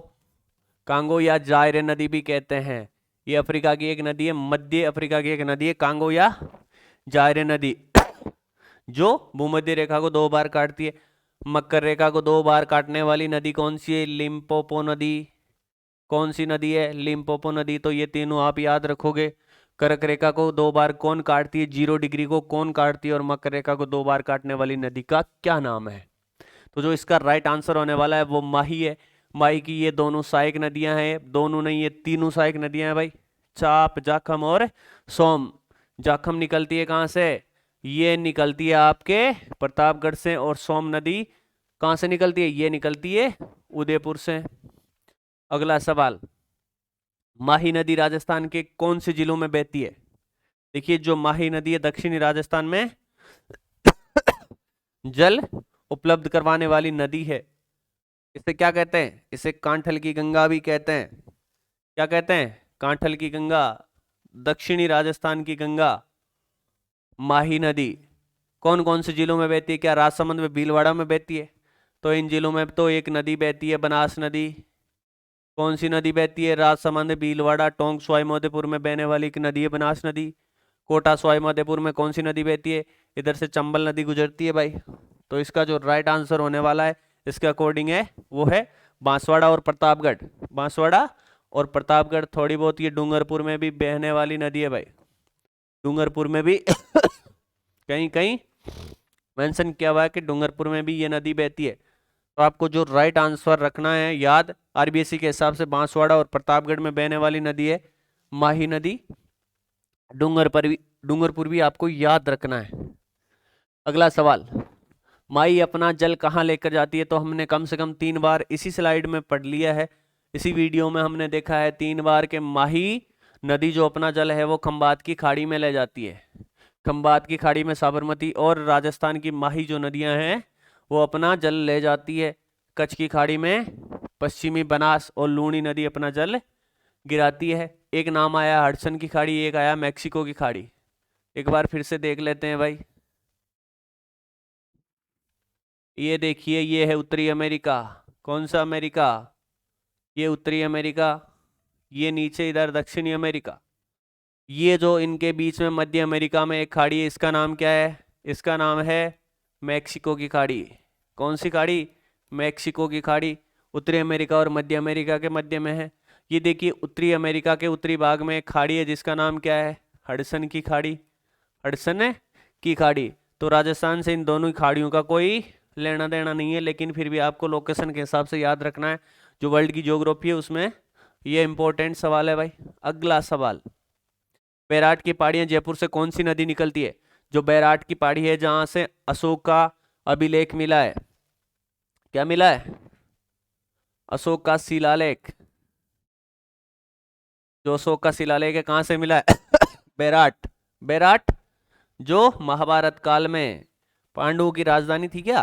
कांगो या जायरे नदी भी कहते हैं। ये अफ्रीका की एक नदी है, मध्य अफ्रीका की एक नदी है, कांगो या जायरे नदी, जो भूमध्य रेखा को 2 बार काटती है। मकर रेखा को 2 बार काटने वाली नदी कौन सी है? लिम्पोपो नदी। कौन सी नदी है? लिम्पोपो नदी। तो ये तीनों आप याद रखोगे। कर्क रेखा को 2 बार कौन काटती है? 0 डिग्री को कौन काटती है? और मकर रेखा को 2 बार काटने वाली नदी का क्या नाम है? तो जो इसका राइट आंसर होने वाला है वो माही है। माही की ये दोनों सहायक नदियां हैं, दोनों नहीं ये तीनों सहायक नदियां हैं भाई, चाप, जाखम और सोम। जाखम निकलती है कहाँ से? ये निकलती है आपके प्रतापगढ़ से। और सोम नदी कहाँ से निकलती है? ये निकलती है उदयपुर से। अगला सवाल, माही नदी राजस्थान के कौन से जिलों में बहती है? देखिए, जो माही नदी है दक्षिणी राजस्थान में जल उपलब्ध करवाने वाली नदी है। इसे क्या कहते हैं? इसे कांठल की गंगा भी कहते हैं। क्या कहते हैं? कांठल की गंगा, दक्षिणी राजस्थान की गंगा, माही नदी। कौन कौन से जिलों में बहती है? क्या राजसमंद में, भीलवाड़ा में बहती है? तो इन जिलों में तो एक नदी बहती है, बनास नदी। कौन सी नदी बहती है? राजसमंद, भीलवाड़ा, टोंक, सवाई माधोपुर में बहने वाली एक नदी है बनास नदी। कोटा, सवाई माधोपुर में कौन सी नदी बहती है? इधर से चंबल नदी गुजरती है भाई। तो इसका जो राइट आंसर होने वाला है इसके अकॉर्डिंग है वो है बांसवाड़ा और प्रतापगढ़। बांसवाड़ा और प्रतापगढ़। थोड़ी बहुत ये डूंगरपुर में भी बहने वाली नदी है भाई, डूंगरपुर में भी कहीं कहीं मेंशन किया हुआ है कि डूंगरपुर में भी ये नदी बहती है। तो आपको जो राइट आंसर रखना है याद, आरबीएससी के हिसाब से बांसवाड़ा और प्रतापगढ़ में बहने वाली नदी है माही नदी। डूंगरपुर भी आपको याद रखना है। अगला सवाल, माई अपना जल कहाँ लेकर जाती है? तो हमने कम से कम 3 बार इसी स्लाइड में पढ़ लिया है, इसी वीडियो में हमने देखा है 3 बार के माही नदी जो अपना जल है वो खंबात की खाड़ी में ले जाती है। खंबात की खाड़ी में साबरमती और राजस्थान की माही जो नदियां हैं वो अपना जल ले जाती है। कच्छ की खाड़ी में पश्चिमी बनास और लूणी नदी अपना जल गिराती है। एक नाम आया हडसन की खाड़ी, एक आया मैक्सिको की खाड़ी। एक बार फिर से देख लेते हैं भाई। ये देखिए, ये है उत्तरी अमेरिका। कौन सा अमेरिका? ये उत्तरी अमेरिका। ये नीचे इधर दक्षिणी अमेरिका। ये जो इनके बीच में मध्य अमेरिका में एक खाड़ी है, इसका नाम क्या है? इसका नाम है मैक्सिको की खाड़ी। कौन सी खाड़ी? मैक्सिको की खाड़ी। उत्तरी अमेरिका और मध्य अमेरिका के मध्य में है। ये देखिए उत्तरी अमेरिका के उत्तरी भाग में एक खाड़ी है जिसका नाम क्या है? हडसन की खाड़ी। हडसन की खाड़ी। तो राजस्थान से इन दोनों ही खाड़ियों का कोई लेना देना नहीं है, लेकिन फिर भी आपको लोकेशन के हिसाब से याद रखना है। जो वर्ल्ड की ज्योग्राफी है उसमें ये इंपॉर्टेंट सवाल है भाई। अगला सवाल, बैराट की पहाड़ियां जयपुर से कौन सी नदी निकलती है? जो बैराट की पहाड़ी है जहां से अशोक का अभिलेख मिला है, क्या मिला है? अशोक का शिलालेख। जो अशोक का शिलालेख है कहां से मिला है? बैराट। बैराट जो महाभारत काल में पांडवों की राजधानी थी क्या?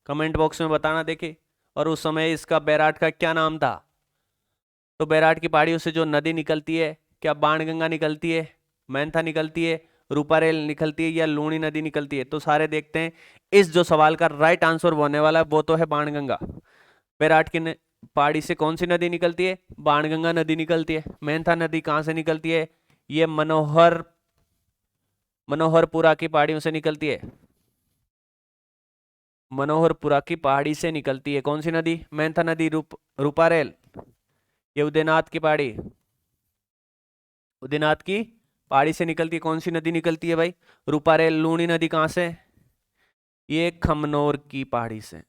कमेंट बॉक्स में बताना देखे। और उस समय इसका बैराट का क्या नाम था? तो बैराट की पहाड़ियों से जो नदी निकलती है, क्या बाणगंगा निकलती है, मैंथा निकलती है, रूपारेल निकलती है, या लूणी नदी निकलती है? तो सारे देखते हैं। इस जो सवाल का राइट आंसर होने वाला है वो तो है बाणगंगा। बैराट की पहाड़ी से कौन सी नदी निकलती है? बाणगंगा नदी निकलती है। मैंथा नदी कहां से निकलती है? ये मनोहरपुरा की पहाड़ियों से निकलती है। मनोहरपुरा की पहाड़ी से निकलती है कौन सी नदी? मैंथा नदी। रूपारेल ये उदयनाथ की पहाड़ी। उदयनाथ की पहाड़ी से निकलती है कौन सी नदी निकलती है भाई? रूपारेल। लूणी नदी कहां से? ये खमनोर की पहाड़ी से।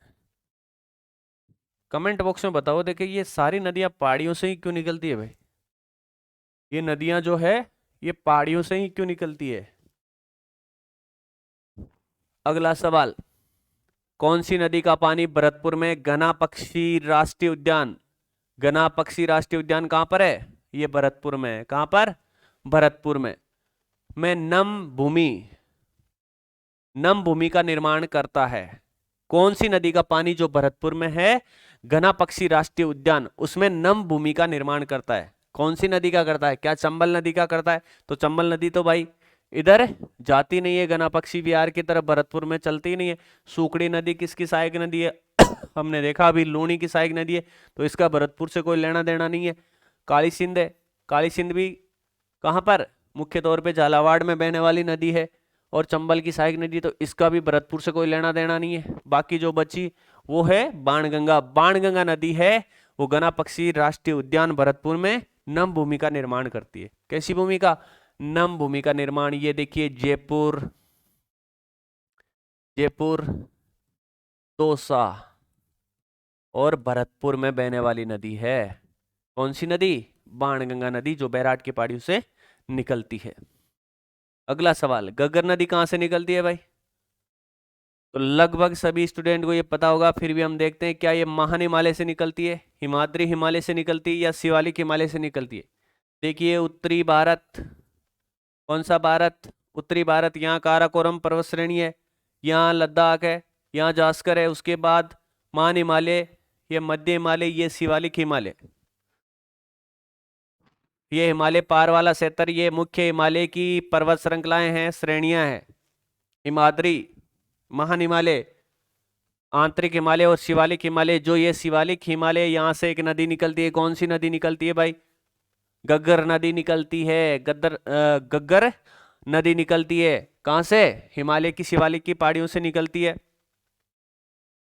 कमेंट बॉक्स में बताओ। देखिए ये सारी नदियां पहाड़ियों से ही क्यों निकलती है भाई? ये नदियां जो है ये पहाड़ियों से ही क्यों निकलती है? अगला सवाल, कौन सी नदी का पानी भरतपुर में घना पक्षी राष्ट्रीय उद्यान? घना पक्षी राष्ट्रीय उद्यान कहां पर है? ये भरतपुर में है। कहां पर? भरतपुर में नम भूमि का निर्माण करता है। कौन सी नदी का पानी जो भरतपुर में है घना पक्षी राष्ट्रीय उद्यान, उसमें नम भूमि का निर्माण करता है? कौन सी नदी का करता है? क्या चंबल नदी का करता है? तो चंबल नदी तो भाई इधर जाती नहीं है, घना पक्षी विहार की तरफ भरतपुर में चलती ही नहीं है। सूखड़ी नदी किसकी सहायक नदी है? हमने देखा अभी लूणी की सहायक नदी है, तो इसका भरतपुर से कोई लेना देना नहीं है। काली सिंध है। काली सिंध भी कहां पर? मुख्य तौर पे झालावाड़ में बहने वाली नदी है। और चंबल की सहायक नदी, तो इसका भी भरतपुर से कोई लेना देना नहीं है। बाकी जो बची वो है बाणगंगा। बाणगंगा नदी है वो घना पक्षी राष्ट्रीय उद्यान भरतपुर में नम भूमि का निर्माण करती है। कैसी भूमि का? नम भूमि का निर्माण। ये देखिए जयपुर दौसा और भरतपुर में बहने वाली नदी है। कौन सी नदी? बाणगंगा नदी, जो बैराट की पहाड़ियों से निकलती है। अगला सवाल, गग्गर नदी कहां से निकलती है भाई? तो लगभग सभी स्टूडेंट को ये पता होगा, फिर भी हम देखते हैं। क्या ये महान हिमालय से निकलती है, हिमाद्री हिमालय से निकलती है, या शिवालिक हिमालय से निकलती है? देखिए उत्तरी भारत। कौन सा भारत? उत्तरी भारत। यहाँ काराकोरम पर्वत श्रेणी है, यहाँ लद्दाख है, यहाँ जास्कर है। उसके बाद महान हिमालय, ये मध्य हिमालय, ये शिवालिक हिमालय। ये हिमालय पार वाला क्षेत्र, ये मुख्य हिमालय की पर्वत श्रृंखलाएं हैं, श्रेणियां हैं। हिमाद्री, महान हिमालय, आंतरिक हिमालय और शिवालिक हिमालय। जो ये शिवालिक हिमालय, यहाँ से एक नदी निकलती है। कौन सी नदी निकलती है भाई? गग्गर नदी निकलती है। गग्गर नदी निकलती है। कहां से? हिमालय की शिवालिक की पहाड़ियों से निकलती है।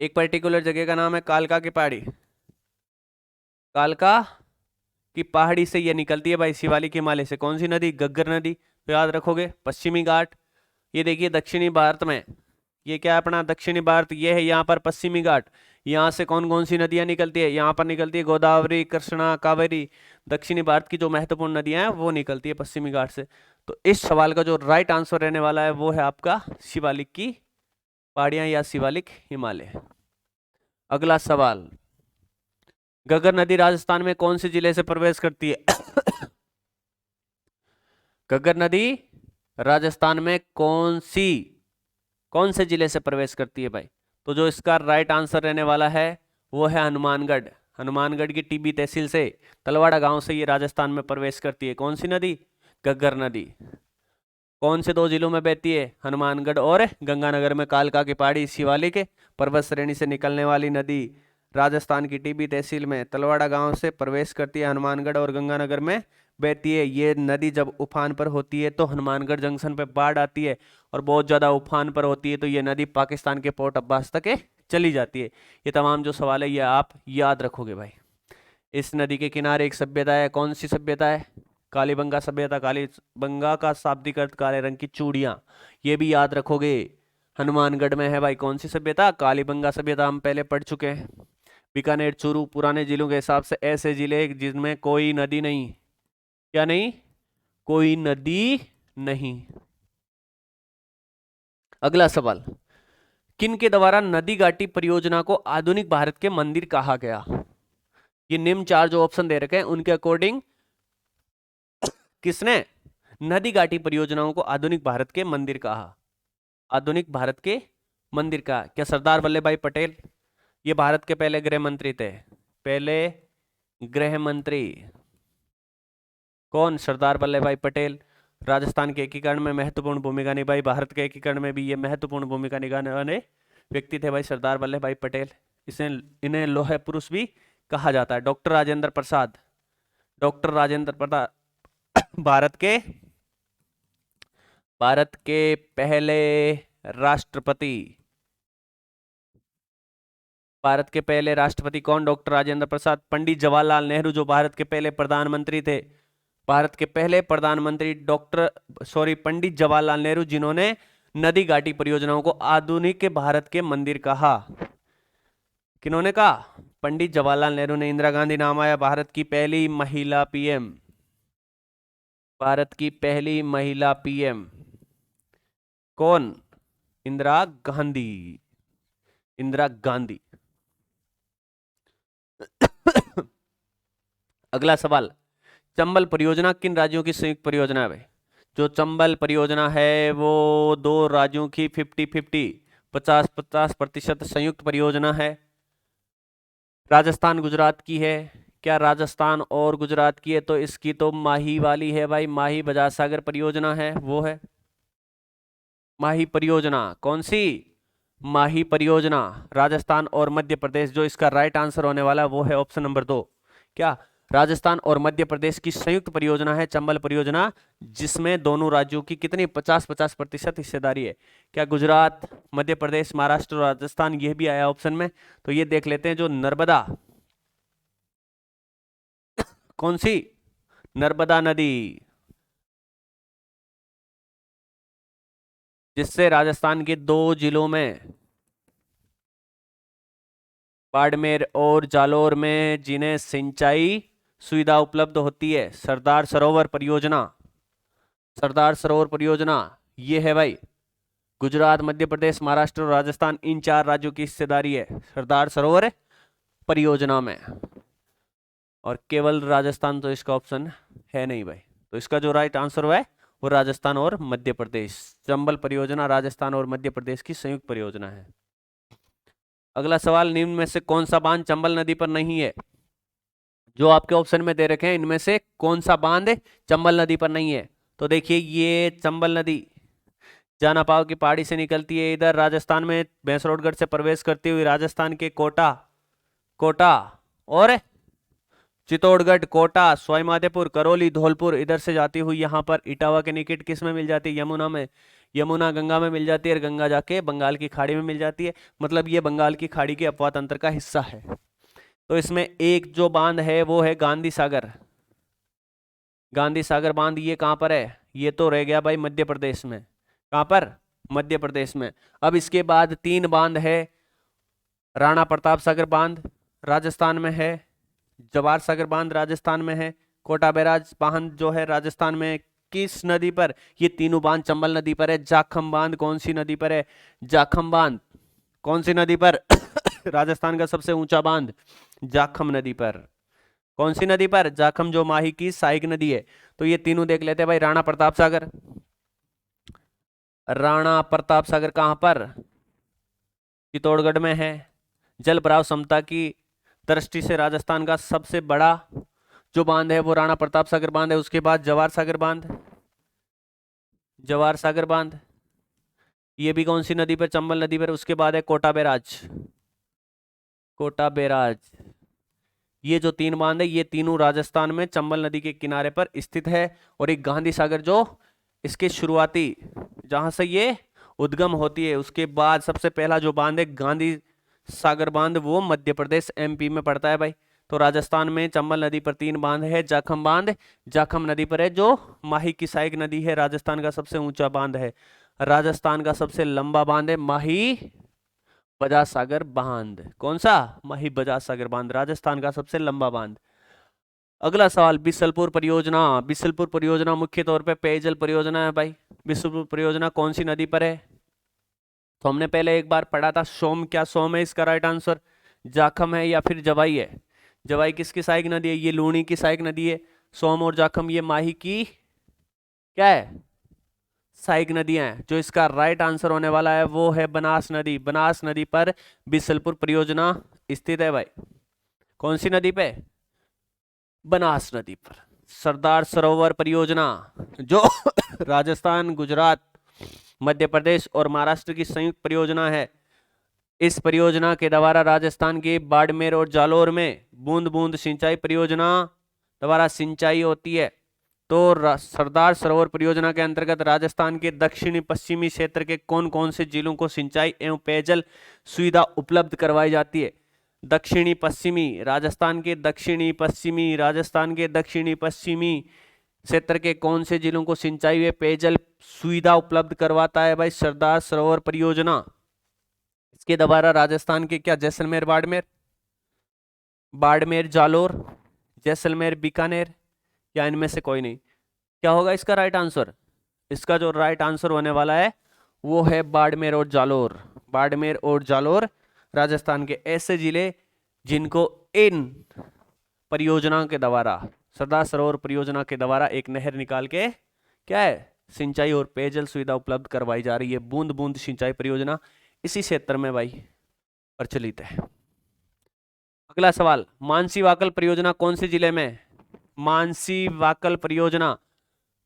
एक पर्टिकुलर जगह का नाम है कालका की पहाड़ी। कालका की पहाड़ी से ये निकलती है भाई, शिवालिक हिमालय से। कौन सी नदी? गग्गर नदी। तो याद रखोगे। पश्चिमी घाट, ये देखिए दक्षिणी भारत में, ये क्या है अपना दक्षिणी भारत, ये है यहाँ पर पश्चिमी घाट। यहाँ से कौन कौन सी नदियां निकलती है? यहाँ पर निकलती है गोदावरी, कृष्णा, कावेरी। दक्षिणी भारत की जो महत्वपूर्ण नदियां हैं वो निकलती है पश्चिमी घाट से। तो इस सवाल का जो राइट आंसर रहने वाला है वो है आपका शिवालिक की पहाड़ियां या शिवालिक हिमालय। अगला सवाल, गग्गर नदी राजस्थान में कौन से जिले से प्रवेश करती है? गग्गर नदी राजस्थान में कौन से जिले से प्रवेश करती है भाई? तो जो इसका राइट आंसर रहने वाला है वो है हनुमानगढ़। हनुमानगढ़ की टीबी तहसील से, तलवाड़ा गांव से ये राजस्थान में प्रवेश करती है। कौन सी नदी? गग्गर नदी। कौन से दो जिलों में बहती है? हनुमानगढ़ और गंगानगर में। कालका की पहाड़ी, शिवालिक पर्वत श्रेणी से निकलने वाली नदी राजस्थान की टिब्बी तहसील में तलवाड़ा गांव से प्रवेश करती है, हनुमानगढ़ और गंगानगर में बहती है। ये नदी जब उफान पर होती है तो हनुमानगढ़ जंक्शन पे बाढ़ आती है, और बहुत ज्यादा उफान पर होती है तो ये नदी पाकिस्तान के पोर्ट अब्बास तक चली जाती है। ये तमाम जो सवाल है ये आप याद रखोगे भाई। इस नदी के किनारे एक सभ्यता है, कौन सी सभ्यता है? कालीबंगा सभ्यता। कालीबंगा का शाब्दिक अर्थ काले रंग की चूड़ियां, ये भी याद रखोगे। हनुमानगढ़ में है भाई कौन सी सभ्यता? कालीबंगा सभ्यता, हम पहले पढ़ चुके हैं। बीकानेर, चूरू, पुराने जिलों के हिसाब से ऐसे जिले जिनमें कोई नदी नहीं। क्या नहीं? कोई नदी नहीं। अगला सवाल, किन के द्वारा नदी घाटी परियोजना को आधुनिक भारत के मंदिर कहा गया? ये निम्न चार जो ऑप्शन दे रखे हैं उनके अकॉर्डिंग किसने नदी घाटी परियोजनाओं को आधुनिक भारत के मंदिर कहा? आधुनिक भारत के मंदिर का क्या सरदार वल्लभ भाई पटेल? ये भारत के पहले गृह मंत्री थे। पहले गृह मंत्री कौन? सरदार वल्लभ भाई पटेल। राजस्थान के एकीकरण में महत्वपूर्ण भूमिका निभाई, भारत के एकीकरण में भी ये महत्वपूर्ण भूमिका निभाने वाले व्यक्ति थे भाई सरदार वल्लभ भाई पटेल। इसे इन्हें लौह पुरुष भी कहा जाता है। डॉक्टर राजेंद्र प्रसाद, डॉक्टर राजेंद्र प्रसाद भारत के पहले राष्ट्रपति। भारत के पहले राष्ट्रपति कौन? डॉक्टर राजेंद्र प्रसाद। पंडित जवाहरलाल नेहरू जो भारत के पहले प्रधानमंत्री थे, भारत के पहले प्रधानमंत्री पंडित जवाहरलाल नेहरू, जिन्होंने नदी घाटी परियोजनाओं को आधुनिक भारत के मंदिर कहा। किन्होंने कहा? पंडित जवाहरलाल नेहरू ने। इंदिरा गांधी नाम आया, भारत की पहली महिला पीएम। भारत की पहली महिला पीएम कौन? इंदिरा गांधी। इंदिरा गांधी। अगला सवाल, चंबल परियोजना किन राज्यों की संयुक्त परियोजना है भाई? जो चंबल परियोजना है वो दो राज्यों की 50-50 50-50% संयुक्त परियोजना है। राजस्थान गुजरात की है। क्या राजस्थान और गुजरात की है? तो इसकी तो माही वाली है भाई, माही बजाज सागर परियोजना है, वो है माही परियोजना। कौन सी? माही परियोजना। राजस्थान और मध्य प्रदेश, जो इसका राइट आंसर होने वाला है वो है ऑप्शन नंबर 2। क्या? राजस्थान और मध्य प्रदेश की संयुक्त परियोजना है चंबल परियोजना, जिसमें दोनों राज्यों की कितनी 50-50% हिस्सेदारी है। क्या गुजरात, मध्य प्रदेश, महाराष्ट्र, राजस्थान, ये भी आया ऑप्शन में? तो ये देख लेते हैं, जो नर्मदा, कौन सी? नर्मदा नदी, जिससे राजस्थान के दो जिलों में बाड़मेर और जालोर में जिन्हें सिंचाई सुविधा उपलब्ध होती है। सरदार सरोवर परियोजना, सरदार सरोवर परियोजना ये है भाई गुजरात, मध्य प्रदेश, महाराष्ट्र और राजस्थान, इन चार राज्यों की हिस्सेदारी है सरदार सरोवर परियोजना में। और केवल राजस्थान तो इसका ऑप्शन है नहीं भाई, तो इसका जो राइट आंसर हुआ है वो राजस्थान और मध्य प्रदेश। चंबल परियोजना राजस्थान और मध्य प्रदेश की संयुक्त परियोजना है। अगला सवाल, निम्न में से कौन सा बांध चंबल नदी पर नहीं है? जो आपके ऑप्शन में दे रखे हैं इनमें से कौन सा बांध चंबल नदी पर नहीं है? तो देखिए, ये चंबल नदी जानापाव की पहाड़ी से निकलती है, इधर राजस्थान में भैंसरोडगढ़ से प्रवेश करती हुई राजस्थान के कोटा और चित्तौड़गढ़, कोटा, सवाईमाधोपुर, करौली, धौलपुर, इधर से जाती हुई यहाँ पर इटावा के निकट किस में मिल जाती है? यमुना में। यमुना गंगा में मिल जाती है, और गंगा जाके बंगाल की खाड़ी में मिल जाती है। मतलब ये बंगाल की खाड़ी के अपवाद तंत्र का हिस्सा है। तो इसमें एक जो बांध है वो है गांधी सागर। गांधी सागर बांध ये कहाँ पर है? ये तो रह गया भाई मध्य प्रदेश में। कहाँ पर? मध्य प्रदेश में। अब इसके बाद 3 बांध है। राणा प्रताप सागर बांध राजस्थान में है, जवाहर सागर बांध राजस्थान में है, कोटा बैराज बांध जो है राजस्थान में। किस नदी पर? ये तीनों बांध चंबल नदी पर है। जाखम बांध कौन सी नदी पर है? जाखम बांध कौन सी नदी पर? राजस्थान का सबसे ऊंचा बांध जाखम नदी पर। कौन सी नदी पर? जाखम, जो माही की सहायक नदी है। तो ये तीनों देख लेते हैं भाई। राणा प्रताप सागर, राणा प्रताप सागर कहां पर? चित्तौड़गढ़ में है। जल भराव क्षमता की दृष्टि से राजस्थान का सबसे बड़ा जो बांध है वो राणा प्रताप सागर बांध है। उसके बाद जवाहर सागर बांध, जवाहर सागर बांध ये भी कौन सी नदी पर? चंबल नदी पर। उसके बाद है कोटा बैराज, कोटा बैराज। ये जो 3 बांध है ये तीनों राजस्थान में चंबल नदी के किनारे पर स्थित है। और एक गांधी सागर जो इसके शुरुआती जहां से ये उद्गम होती है, उसके बाद सबसे पहला जो बांध है गांधी सागर बांध, वो मध्य प्रदेश एमपी में पड़ता है भाई। तो राजस्थान में चंबल नदी पर 3 बांध है। जाखम बांध जाखम नदी पर है, जो माही की सहायक नदी है, राजस्थान का सबसे ऊंचा बांध है। राजस्थान का सबसे लंबा बांध है माही बजाज सागर बांध। कौन सा? माही बजाज सागर बांध, राजस्थान का सबसे लंबा बांध। अगला सवाल, बिसलपुर परियोजना। बिसलपुर परियोजना मुख्य तौर पे पेयजल परियोजना है भाई। बिसलपुर परियोजना कौन सी नदी पर है? तो हमने पहले एक बार पढ़ा था सोम। क्या सोम है इसका राइट आंसर? जाखम है या फिर जवाई है? जवाई किसकी सहायक नदी है? ये लूणी की सहायक नदी है। सोम और जाखम ये माही की क्या है? सहायक नदियां हैं। जो इसका राइट आंसर होने वाला है वो है बनास नदी। बनास नदी पर बिसलपुर परियोजना स्थित है भाई। कौन सी नदी पे? बनास नदी पर। सरदार सरोवर परियोजना जो राजस्थान, गुजरात, मध्य प्रदेश और महाराष्ट्र की संयुक्त परियोजना है। इस परियोजना के द्वारा राजस्थान के बाड़मेर और जालोर में बूंद बूंद सिंचाई परियोजना द्वारा सिंचाई होती है। तो सरदार सरोवर परियोजना के अंतर्गत राजस्थान के दक्षिणी पश्चिमी क्षेत्र के कौन कौन से जिलों को सिंचाई एवं पेयजल सुविधा उपलब्ध करवाई जाती है? दक्षिणी पश्चिमी राजस्थान के दक्षिणी पश्चिमी क्षेत्र के कौन से जिलों को सिंचाई व पेयजल सुविधा उपलब्ध करवाता है भाई? सरदार सरोवर परियोजना। इसके द्वारा राजस्थान के क्या जैसलमेर बाड़मेर जालोर, जैसलमेर बीकानेर, या इनमें से कोई नहीं? क्या होगा इसका राइट आंसर? इसका जो राइट आंसर होने वाला है वो है बाड़मेर और जालोर। बाड़मेर और जालोर राजस्थान के ऐसे जिले जिनको इन परियोजनाओं के द्वारा, सरदार सरोवर परियोजना के द्वारा एक नहर निकाल के क्या है सिंचाई और पेयजल सुविधा उपलब्ध करवाई जा रही है। बूंद बूंद सिंचाई परियोजना इसी क्षेत्र में भाई प्रचलित है। अगला सवाल, मानसी वाकल परियोजना कौन से जिले में? मानसी वाकल परियोजना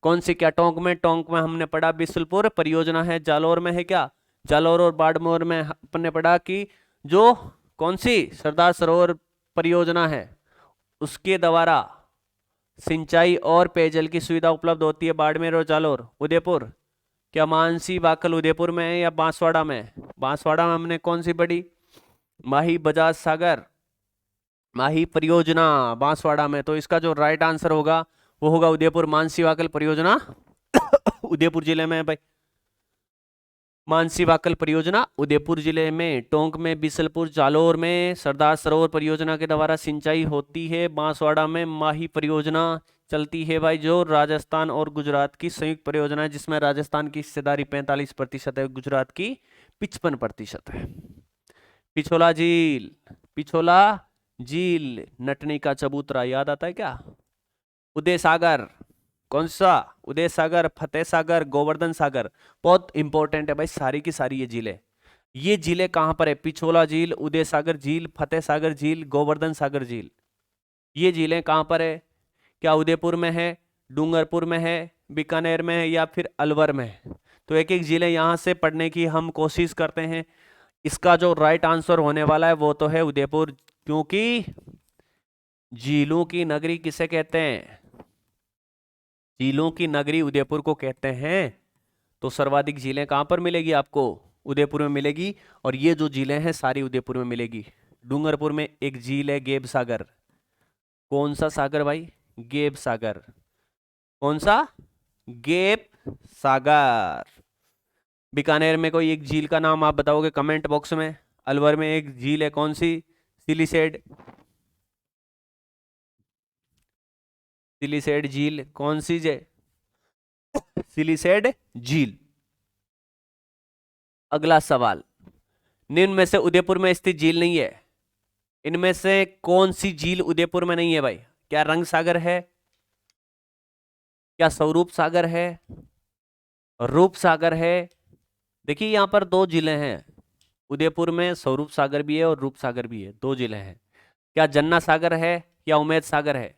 कौन सी? क्या टोंक में? टोंक में हमने पढ़ा बिसलपुर परियोजना है। जालोर में है क्या? जालोर और बाड़मेर में हमने पढ़ा कि जो कौन सी सरदार सरोवर परियोजना है उसके द्वारा सिंचाई और पेयजल की सुविधा उपलब्ध होती है बाड़मेर और जालोर। उदयपुर, क्या मानसी वाकल उदयपुर में है या बांसवाड़ा में? बांसवाड़ा में हमने कौन सी पढ़ी? माही बजाज सागर माही परियोजना बांसवाड़ा में। तो इसका जो राइट आंसर होगा वो होगा उदयपुर। मानसी वाकल परियोजना उदयपुर जिले में है भाई। मानसी वाकल परियोजना उदयपुर जिले में। टोंक में, बिसलपुर, जालोर में सरदार सरोवर परियोजना के द्वारा सिंचाई होती है। बांसवाड़ा में माही परियोजना चलती है भाई, जो राजस्थान और गुजरात की संयुक्त परियोजना है, जिसमें राजस्थान की हिस्सेदारी 45% है, गुजरात की 55% है। पिछोला झील नटनी का चबूतरा याद आता है क्या? उदय सागर, कौन सा? उदय सागर, फतेह सागर, गोवर्धन सागर, बहुत इंपॉर्टेंट है भाई सारी की सारी ये झीलें। ये झीलें कहां पर है? पिछोला झील, उदय सागर झील, फतेह सागर झील, गोवर्धन सागर झील। ये झीलें कहां पर है? क्या उदयपुर में है, डूंगरपुर में है, बीकानेर में है या फिर अलवर में है? तो एक एक झीलें यहां से पढ़ने की हम कोशिश करते हैं। इसका जो राइट आंसर होने वाला है वो तो है उदयपुर, क्योंकि झीलों की नगरी किसे कहते हैं? झीलों की नगरी उदयपुर को कहते हैं। तो सर्वाधिक झीलें कहां पर मिलेगी आपको? उदयपुर में मिलेगी। और ये जो झीलें हैं सारी उदयपुर में मिलेगी। डूंगरपुर में एक झील है गेब सागर। कौन सा सागर भाई? गेब सागर। कौन सा? गेब सागर। बीकानेर में कोई एक झील का नाम आप बताओगे कमेंट बॉक्स में। अलवर में एक झील है, कौन सी? सिलीसेड झील। कौन सी सिलीसेड झील। अगला सवाल, निम्न में से उदयपुर में स्थित झील नहीं है। इनमें से कौन सी झील उदयपुर में नहीं है भाई? क्या रंग सागर है, क्या स्वरूप सागर है, रूप सागर है? देखिए यहां पर 2 झीलें हैं उदयपुर में, स्वरूप सागर भी है और रूप सागर भी है, 2 झीलें हैं। क्या जन्ना सागर है या उमेद सागर है?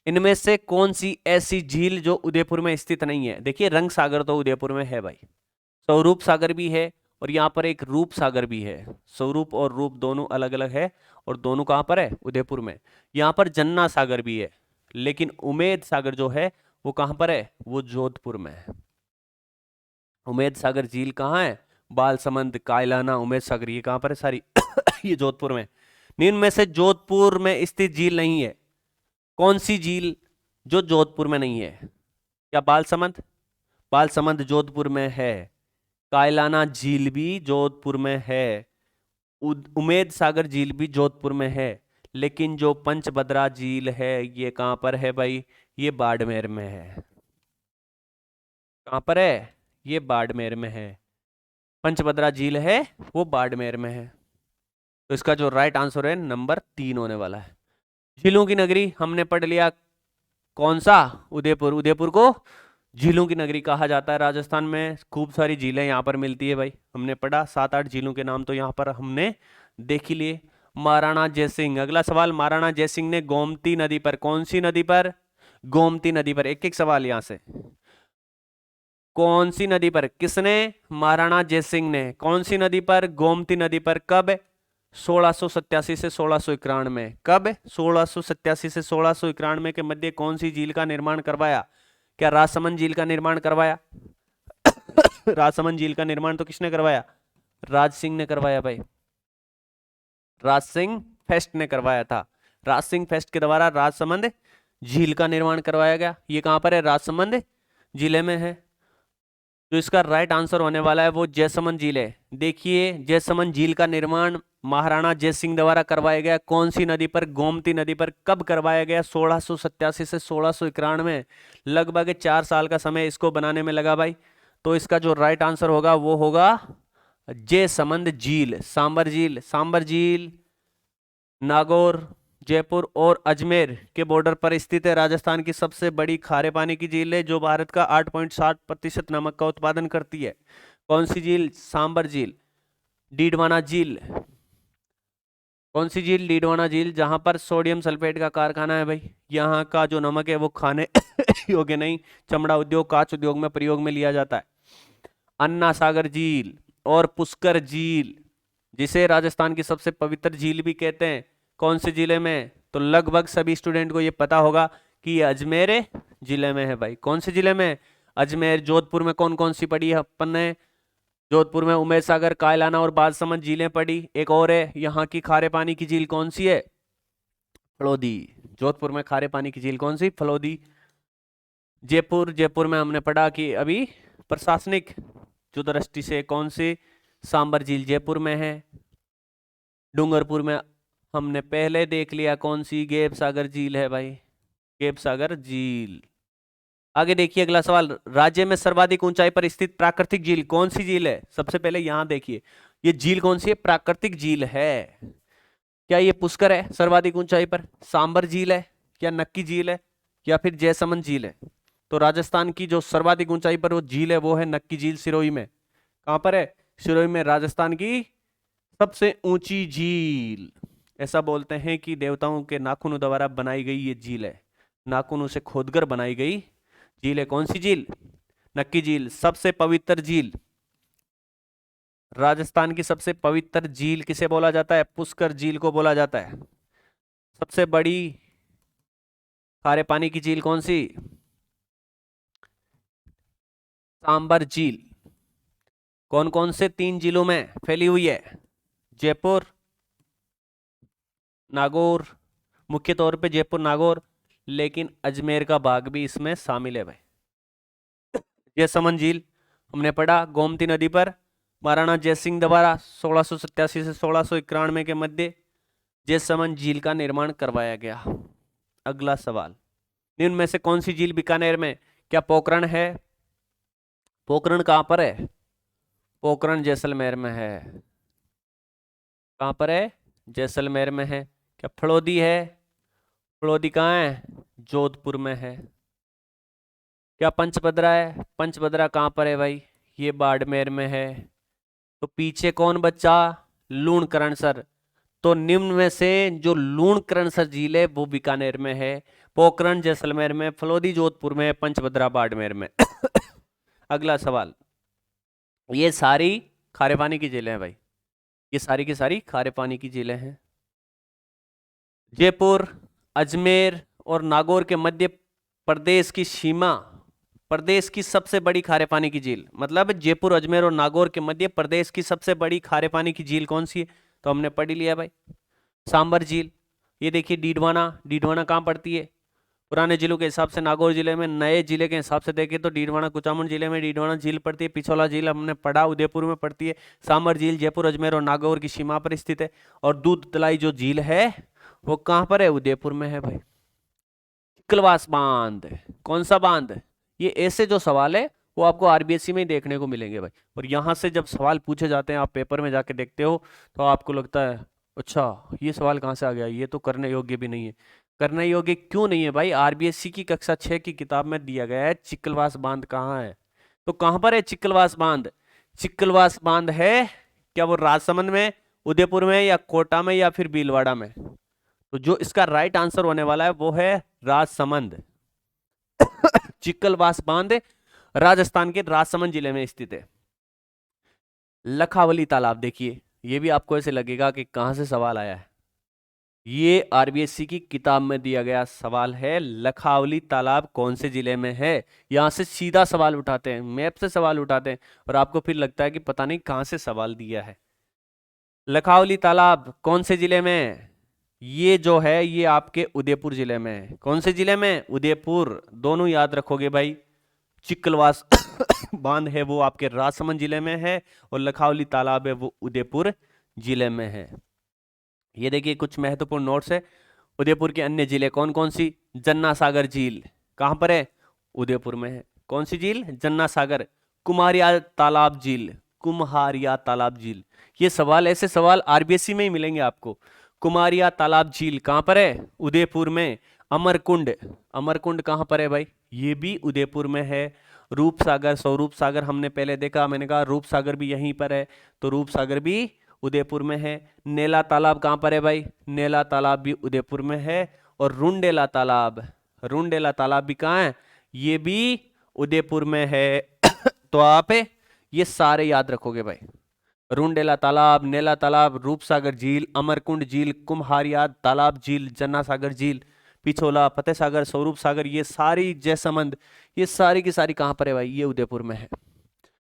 इनमें से कौन सी ऐसी झील जो उदयपुर में स्थित नहीं है? देखिए रंग सागर तो उदयपुर में है भाई, स्वरूप सागर भी है और यहाँ पर एक रूप सागर भी है। स्वरूप और रूप दोनों अलग अलग है और दोनों कहाँ पर है? उदयपुर में। यहाँ पर जन्ना सागर भी है, लेकिन उमेद सागर जो है वो कहाँ पर है? वो जोधपुर में है। उमेद सागर झील कहाँ है? बालसमंद, कायलाना, उमेद सागर, ये कहाँ पर है सारी? ये जोधपुर में। निम्न में से जोधपुर में स्थित झील नहीं है। कौन सी झील जो जोधपुर में नहीं है? क्या बालसमंद? बालसमंद जोधपुर में है। कायलाना झील भी जोधपुर में है। उमेद सागर झील भी जोधपुर में है। लेकिन जो पंचभद्रा झील है ये कहां पर है भाई? ये बाड़मेर में है। कहां पर है? ये बाड़मेर में है। पंचभद्रा झील है वो बाड़मेर में है। तो इसका जो राइट आंसर है नंबर 3 होने वाला है। झीलों की नगरी हमने पढ़ लिया, कौन सा? उदयपुर। उदयपुर को झीलों की नगरी कहा जाता है। राजस्थान में खूब सारी झीलें यहाँ पर मिलती है भाई, हमने पढ़ा 7-8 झीलों के नाम तो यहाँ पर हमने देख ही लिए। महाराणा जयसिंह, अगला सवाल, महाराणा जयसिंह ने गोमती नदी पर, कौन सी नदी पर? गोमती नदी पर। एक एक सवाल यहां से, कौन सी नदी पर? किसने? महाराणा जयसिंह ने। कौन सी नदी पर? गोमती नदी पर। कब? 1687 से 1691। कब? 1687 से 1691 के मध्य कौन सी झील का निर्माण करवाया? क्या राजसमंद झील का निर्माण करवाया? राजसमंद झील का निर्माण तो किसने करवाया? राज सिंह ने करवाया भाई। राज सिंह फेस्ट ने करवाया था। राज सिंह फेस्ट के द्वारा राजसमंद झील का निर्माण करवाया गया। ये कहां पर है? राजसमंद जिले में है। तो इसका राइट आंसर होने वाला है वो जयसमंद झील है। देखिए, जयसमंद झील का निर्माण महाराणा जयसिंह द्वारा करवाया गया। कौन सी नदी पर? गोमती नदी पर। कब करवाया गया? 1687 से 1691। लगभग 4 साल का समय इसको बनाने में लगा भाई। तो इसका जो राइट आंसर होगा वो होगा जयसमंद झील। सांबर झील, सांबर झील नागौर, जयपुर और अजमेर के बॉर्डर पर स्थित है। राजस्थान की सबसे बड़ी खारे पानी की झील है जो भारत का 8.7% नमक का उत्पादन करती है। कौन सी झील? सांबर झील। डीडवाना झील, कौन सी झील? डीडवाना झील, जहां पर सोडियम सल्फेट का कारखाना है भाई। यहाँ का जो नमक है वो खाने योग्य नहीं, चमड़ा उद्योग, कांच उद्योग में प्रयोग में लिया जाता है। अन्ना सागर झील और पुष्कर झील, जिसे राजस्थान की सबसे पवित्र झील भी कहते हैं, कौन से जिले में? तो लगभग सभी स्टूडेंट को ये पता होगा कि ये अजमेर जिले में है भाई। कौन से जिले में? अजमेर। जोधपुर में कौन कौन सी पढ़ी है अपन ने? जोधपुर में उमेद सागर, कायलाना और बालसमंद झीलें पढ़ी। एक और है यहाँ की खारे पानी की झील, कौन सी है? फलोदी। जोधपुर में खारे पानी की झील कौन सी? फलोदी। जयपुर, जयपुर में हमने पढ़ा कि अभी प्रशासनिक जो दृष्टि से कौन सी? सांबर झील जयपुर में है। डूंगरपुर में हमने पहले देख लिया कौन सी? गेप सागर झील है भाई, गेप सागर झील। आगे देखिए अगला सवाल, राज्य में सर्वाधिक ऊंचाई पर स्थित प्राकृतिक झील कौन सी झील है? सबसे पहले यहां देखिए ये झील कौन सी है? प्राकृतिक झील है। क्या ये पुष्कर है सर्वाधिक ऊंचाई पर? सांबर झील है, क्या नक्की झील है, या फिर जयसमंद झील है? तो राजस्थान की जो सर्वाधिक ऊंचाई पर वो झील है वो है नक्की झील, सिरोही में। कहां पर है? सिरोही में, राजस्थान की सबसे ऊंची झील। ऐसा बोलते हैं कि देवताओं के नाखूनों द्वारा बनाई गई ये झील है, नाखूनों से खोदकर बनाई गई झील है। कौन सी झील? नक्की झील। सबसे पवित्र झील, राजस्थान की सबसे पवित्र झील किसे बोला जाता है? पुष्कर झील को बोला जाता है। सबसे बड़ी खारे पानी की झील कौन सी? सांबर झील। कौन कौन से 3 जिलों में फैली हुई है? जयपुर, नागौर, मुख्य तौर पे जयपुर नागौर, लेकिन अजमेर का भाग भी इसमें शामिल है भाई। जयसमंद झील हमने पढ़ा, गोमती नदी पर महाराणा जयसिंह द्वारा 1687 से 1691 के मध्य जयसमंद झील का निर्माण करवाया गया। अगला सवाल, निम्न में से कौन सी झील बीकानेर में? क्या पोखरण है? पोखरण कहां पर है? पोखरण जैसलमेर में है। कहां पर है? जैसलमेर में है। क्या फलोदी है? फलोदी कहाँ है? जोधपुर में है। क्या पंचभद्रा है? पंचभद्रा कहां पर है भाई? ये बाड़मेर में है। तो पीछे कौन बच्चा? लूणकरणसर। तो निम्न में से जो लूणकरणसर झील है वो बीकानेर में है, पोखरण जैसलमेर में, फलोदी जोधपुर में, पंचभद्रा बाड़मेर में। अगला सवाल, ये सारी खारे पानी की झीलें हैं भाई, ये सारी की सारी खारे पानी की झीलें हैं। जयपुर, अजमेर और नागौर के मध्य प्रदेश की सीमा, प्रदेश की सबसे बड़ी खारे पानी की झील, मतलब जयपुर, अजमेर और नागौर के मध्य प्रदेश की सबसे बड़ी खारे पानी की झील कौन सी है? तो हमने पढ़ ही लिया भाई, सांबर झील। ये देखिए डीडवाना, डीडवाना कहाँ पड़ती है? पुराने जिलों के हिसाब से नागौर जिले में, नए जिले के हिसाब से देखें तो डीडवाना कुचामन जिले में डीडवाना झील पड़ती है। पिछोला झील हमने पढ़ा उदयपुर में पड़ती है। सांबर झील जयपुर, अजमेर और नागौर की सीमा पर स्थित है। और दूध तलाई जो झील है वो कहाँ पर है? उदयपुर में है भाई। चिकलवास बांध, कौन सा बांध? ये ऐसे जो सवाल है वो आपको आरबीएससी में ही देखने को मिलेंगे भाई। और यहां से जब सवाल पूछे जाते हैं, आप पेपर में जाके देखते हो तो आपको लगता है अच्छा ये सवाल कहाँ से आ गया, ये तो करने योग्य भी नहीं है। करने योग्य क्यों नहीं है भाई? आरबीएससी की कक्षा 6 की किताब में दिया गया है चिकलवास बांध कहाँ है। तो कहां पर है चिकलवास बांध? चिकलवास बांध है क्या वो राजसमंद में, उदयपुर में, या कोटा में, या फिर भीलवाड़ा में? तो जो इसका राइट आंसर होने वाला है वो है राजसमंद। चिकलवास बांध राजस्थान के राजसमंद जिले में स्थित है। लखावली तालाब, देखिए ये भी आपको ऐसे लगेगा कि कहां से सवाल आया है। ये आरबीएससी की किताब में दिया गया सवाल है। लखावली तालाब कौन से जिले में है? यहां से सीधा सवाल उठाते हैं, मैप से सवाल उठाते हैं, और आपको फिर लगता है कि पता नहीं कहां से सवाल दिया है। लखावली तालाब कौन से जिले में? ये जो है ये आपके उदयपुर जिले में है। कौन से जिले में? उदयपुर। दोनों याद रखोगे भाई। चिकलवास बांध है वो आपके राजसमंद जिले में है, और लखावली तालाब है वो उदयपुर जिले में है। ये देखिए कुछ महत्वपूर्ण नोट्स है। उदयपुर के अन्य जिले कौन कौन सी? जन्ना सागर झील कहां पर है? उदयपुर में है। कौन सी झील? जन्ना सागर। कुमारिया तालाब झील, कुम्हारिया तालाब झील, ये सवाल, ऐसे सवाल आरबीएससी में ही मिलेंगे आपको। कुमारिया तालाब झील कहां पर है? उदयपुर में। अमरकुंड, अमरकुंड कहां पर है भाई? ये भी उदयपुर में है। रूप सागर, स्वरूप सागर हमने पहले देखा, मैंने कहा रूप सागर भी यहीं पर है, तो रूप सागर भी उदयपुर में है। नेला तालाब कहां पर है भाई? नेला तालाब भी उदयपुर में है। और रुंडेला तालाब, रुंडेला तालाब भी कहां है? ये भी उदयपुर में है। तो आप ये सारे याद रखोगे भाई। रुंडेला तालाब, नेला तालाब, रूपसागर झील, अमरकुंड झील, कुम्हारिया तालाब झील, जन्ना सागर झील, पिछोला, फतेह सागर, स्वरूप सागर, ये सारी, जयसमंद, ये सारी की सारी कहां पर है भाई? ये उदयपुर में है।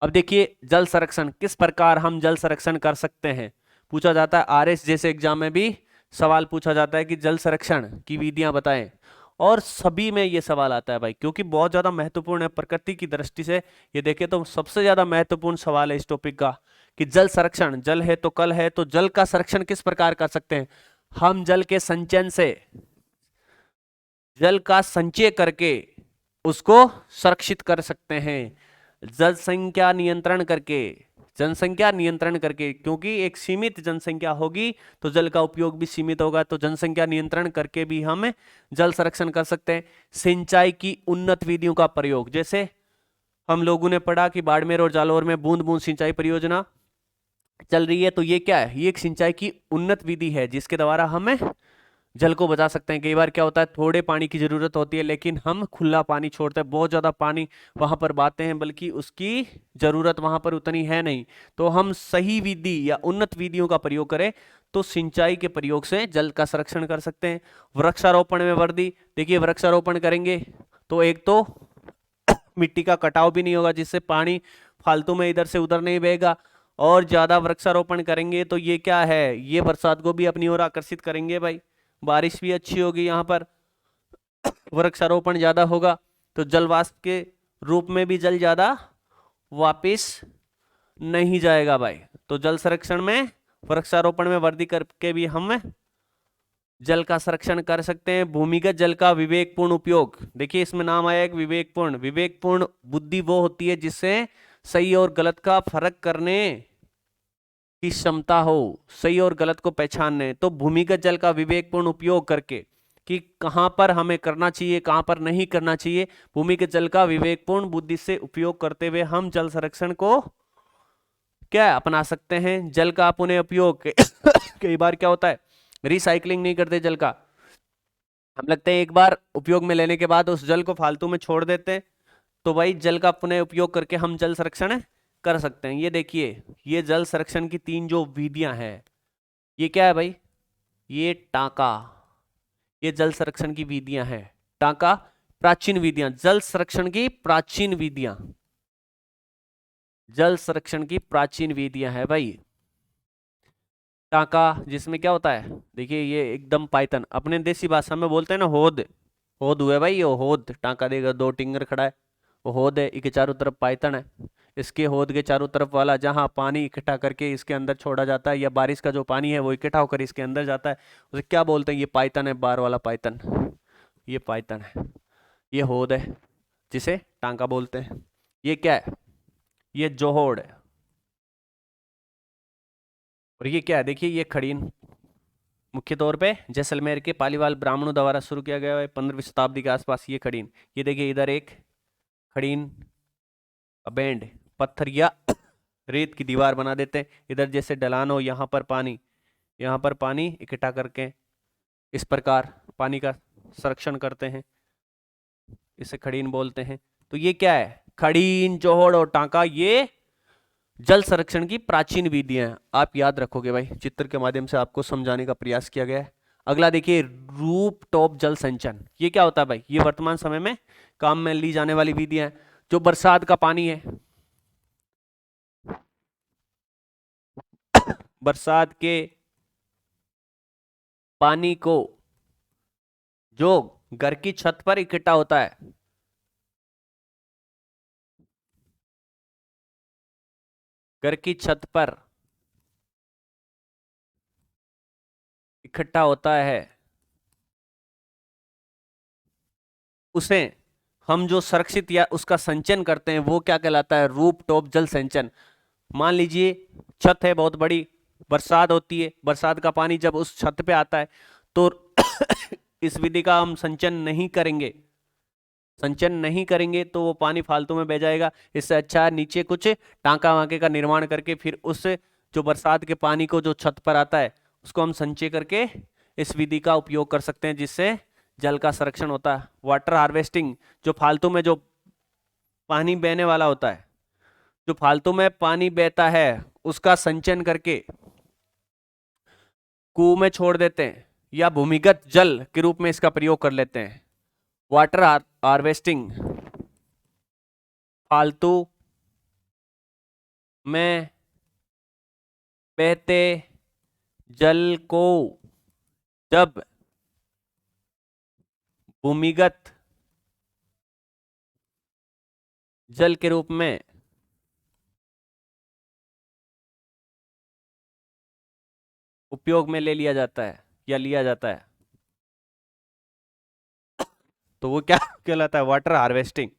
अब देखिए जल संरक्षण, किस प्रकार हम जल संरक्षण कर सकते हैं, पूछा जाता है। आरएस जैसे एग्जाम में भी सवाल पूछा जाता है कि जल संरक्षण की विधियां बताएं, और सभी में ये सवाल आता है भाई, क्योंकि बहुत ज्यादा महत्वपूर्ण है प्रकृति की दृष्टि से। ये देखें तो सबसे ज्यादा महत्वपूर्ण सवाल है इस टॉपिक का कि जल संरक्षण, जल है तो कल है, तो जल का संरक्षण किस प्रकार कर सकते हैं हम? जल के संचयन से, जल का संचय करके उसको सुरक्षित कर सकते हैं। जनसंख्या नियंत्रण करके, जनसंख्या नियंत्रण करके, क्योंकि एक सीमित जनसंख्या होगी तो जल का उपयोग भी सीमित होगा, तो जनसंख्या नियंत्रण करके भी हम जल संरक्षण कर सकते हैं। सिंचाई की उन्नत विधियों का प्रयोग, जैसे हम लोगों ने पढ़ा कि बाड़मेर और जालौर में बूंद बूंद सिंचाई परियोजना चल रही है, तो ये क्या है? ये एक सिंचाई की उन्नत विधि है जिसके द्वारा हम जल को बचा सकते हैं। कई बार क्या होता है, थोड़े पानी की जरूरत होती है लेकिन हम खुला पानी छोड़ते हैं, बहुत ज्यादा पानी वहां पर बहाते हैं, बल्कि उसकी जरूरत वहां पर उतनी है नहीं। तो हम सही विधि या उन्नत विधियों का प्रयोग करें तो सिंचाई के प्रयोग से जल का संरक्षण कर सकते हैं। वृक्षारोपण में वृद्धि, देखिए वृक्षारोपण करेंगे तो एक तो मिट्टी का कटाव भी नहीं होगा, जिससे पानी फालतू में इधर से उधर नहीं बहेगा, और ज्यादा वृक्षारोपण करेंगे तो ये क्या है, ये बरसात को भी अपनी ओर आकर्षित करेंगे भाई, बारिश भी अच्छी होगी यहाँ पर। वृक्षारोपण ज्यादा होगा तो जलवाष्प के रूप में भी जल ज्यादा वापिस नहीं जाएगा भाई। तो जल संरक्षण में, वृक्षारोपण में वृद्धि करके भी हम जल का संरक्षण कर सकते हैं। भूमिगत जल का विवेकपूर्ण उपयोग, देखिए इसमें नाम आया एक विवेकपूर्ण। विवेकपूर्ण बुद्धि वो होती है जिससे सही और गलत का फर्क करने की क्षमता हो, सही और गलत को पहचानने। तो भूमिगत जल का विवेकपूर्ण उपयोग करके कि कहां पर हमें करना चाहिए, कहां पर नहीं करना चाहिए, भूमिगत जल का विवेकपूर्ण बुद्धि से उपयोग करते हुए हम जल संरक्षण को क्या अपना सकते हैं। जल का पुनः उपयोग कई बार क्या होता है, रिसाइकलिंग नहीं करते जल का, हम लगते हैं एक बार उपयोग में लेने के बाद उस जल को फालतू में छोड़ देते हैं। तो भाई जल का पुनः उपयोग करके हम जल संरक्षण कर सकते हैं। ये देखिए, ये जल संरक्षण की 3 जो विधियां हैं, ये क्या है भाई? ये टांका, ये जल संरक्षण की विधियां हैं। टांका प्राचीन विधियां, जल संरक्षण की प्राचीन विधियां, जल संरक्षण की प्राचीन विधियां है भाई। टांका जिसमें क्या होता है, देखिए ये एकदम पाइथन, अपने देसी भाषा में बोलते हैं ना, होद, होद हुआ भाई, ये होद। टांका देगा, 2 टिंगर खड़ा है, वो होद है, इसके चारों तरफ पाइथन है। इसके होद के चारों तरफ वाला जहां पानी इकट्ठा करके इसके अंदर छोड़ा जाता है, या बारिश का जो पानी है वो इकट्ठा होकर इसके अंदर जाता है, उसे क्या बोलते हैं? ये पाइथन है, बार वाला पाइथन, ये पाइथन है, ये होद है जिसे टांका बोलते हैं। ये क्या है? ये जोहोड़ है। और ये क्या है? देखिए ये खड़ीन, मुख्य तौर पे जैसलमेर के पालीवाल ब्राह्मणों द्वारा शुरू किया गया है 15वीं शताब्दी के आसपास। ये खड़ीन, ये देखिए इधर एक खड़ीन बैंड, पत्थर या रेत की दीवार बना देते हैं, इधर जैसे ढलान हो, यहाँ पर पानी, यहाँ पर पानी इकट्ठा करके इस प्रकार पानी का संरक्षण करते हैं, इसे खड़ीन बोलते हैं। तो ये क्या है? खड़ीन, जोहोड़ और टांका, ये जल संरक्षण की प्राचीन विधियां हैं। आप याद रखोगे भाई, चित्र के माध्यम से आपको समझाने का प्रयास किया गया है। अगला देखिए, रूप टॉप जल संचयन। ये क्या होता है भाई? ये वर्तमान समय में काम में ली जाने वाली विधियां हैं। जो बरसात का पानी है, बरसात के पानी को जो घर की छत पर इकट्ठा होता है, घर की छत पर इकट्ठा होता है, उसे हम जो संरक्षित या उसका संचयन करते हैं, वो क्या कहलाता है? रूप टॉप जल संचयन। मान लीजिए छत है बहुत बड़ी, बरसात होती है, बरसात का पानी जब उस छत पे आता है तो इस विधि का हम संचयन नहीं करेंगे, संचयन नहीं करेंगे तो वो पानी फालतू में बह जाएगा। इससे अच्छा नीचे कुछ टांका वांके का निर्माण करके फिर उस जो बरसात के पानी को जो छत पर आता है उसको हम संचय करके इस विधि का उपयोग कर सकते हैं, जिससे जल का संरक्षण होता है। वाटर हार्वेस्टिंग, जो फालतू में जो पानी बहने वाला होता है, जो फालतू में पानी बहता है उसका संचयन करके कुएं में छोड़ देते हैं या भूमिगत जल के रूप में इसका प्रयोग कर लेते हैं। वाटर हार्वेस्टिंग, फालतू में बहते जल को जब भूमिगत जल के रूप में उपयोग में ले लिया जाता है या लिया जाता है, तो वो क्या कहलाता है? Water harvesting.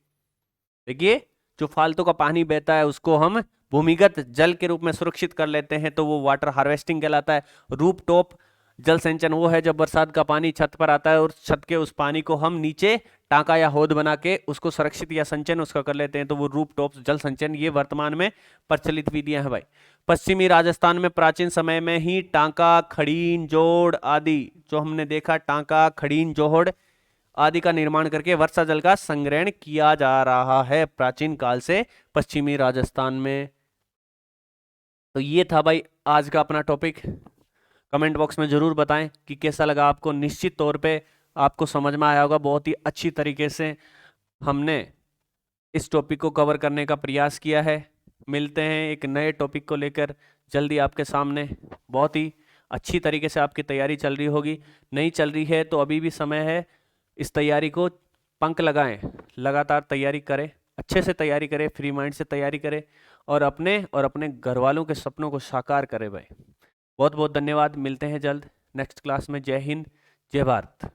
देखिए, जो फालतू का पानी बहता है उसको हम भूमिगत जल के रूप में सुरक्षित कर लेते हैं, तो वो वाटर हार्वेस्टिंग कहलाता है। रूप टॉप जल संचयन वो है जब बरसात का पानी छत पर आता है और छत के उस पानी को हम नीचे टांका या होद बना के उसको सुरक्षित या संचयन उसका कर लेते हैं, तो वो रूप टॉप जल संचयन। ये वर्तमान में प्रचलित विधियां हैं भाई। पश्चिमी राजस्थान में प्राचीन समय में ही टांका, खड़ीन, जोड़ आदि जो हमने देखा, टांका, खड़ीन, जोहड़ आदि का निर्माण करके वर्षा जल का संग्रहण किया जा रहा है प्राचीन काल से पश्चिमी राजस्थान में। तो ये था भाई आज का अपना टॉपिक। कमेंट बॉक्स में जरूर बताएं कि कैसा लगा आपको। निश्चित तौर पे आपको समझ में आया होगा। बहुत ही अच्छी तरीके से हमने इस टॉपिक को कवर करने का प्रयास किया है। मिलते हैं एक नए टॉपिक को लेकर जल्दी आपके सामने। बहुत ही अच्छी तरीके से आपकी तैयारी चल रही होगी, नहीं चल रही है तो अभी भी समय है। इस तैयारी को पंख लगाएं, लगातार तैयारी करें, अच्छे से तैयारी करें, फ्री माइंड से तैयारी करें और अपने घर वालों के सपनों को साकार करें भाई। बहुत बहुत धन्यवाद। मिलते हैं जल्द नेक्स्ट क्लास में। जय हिंद, जय भारत।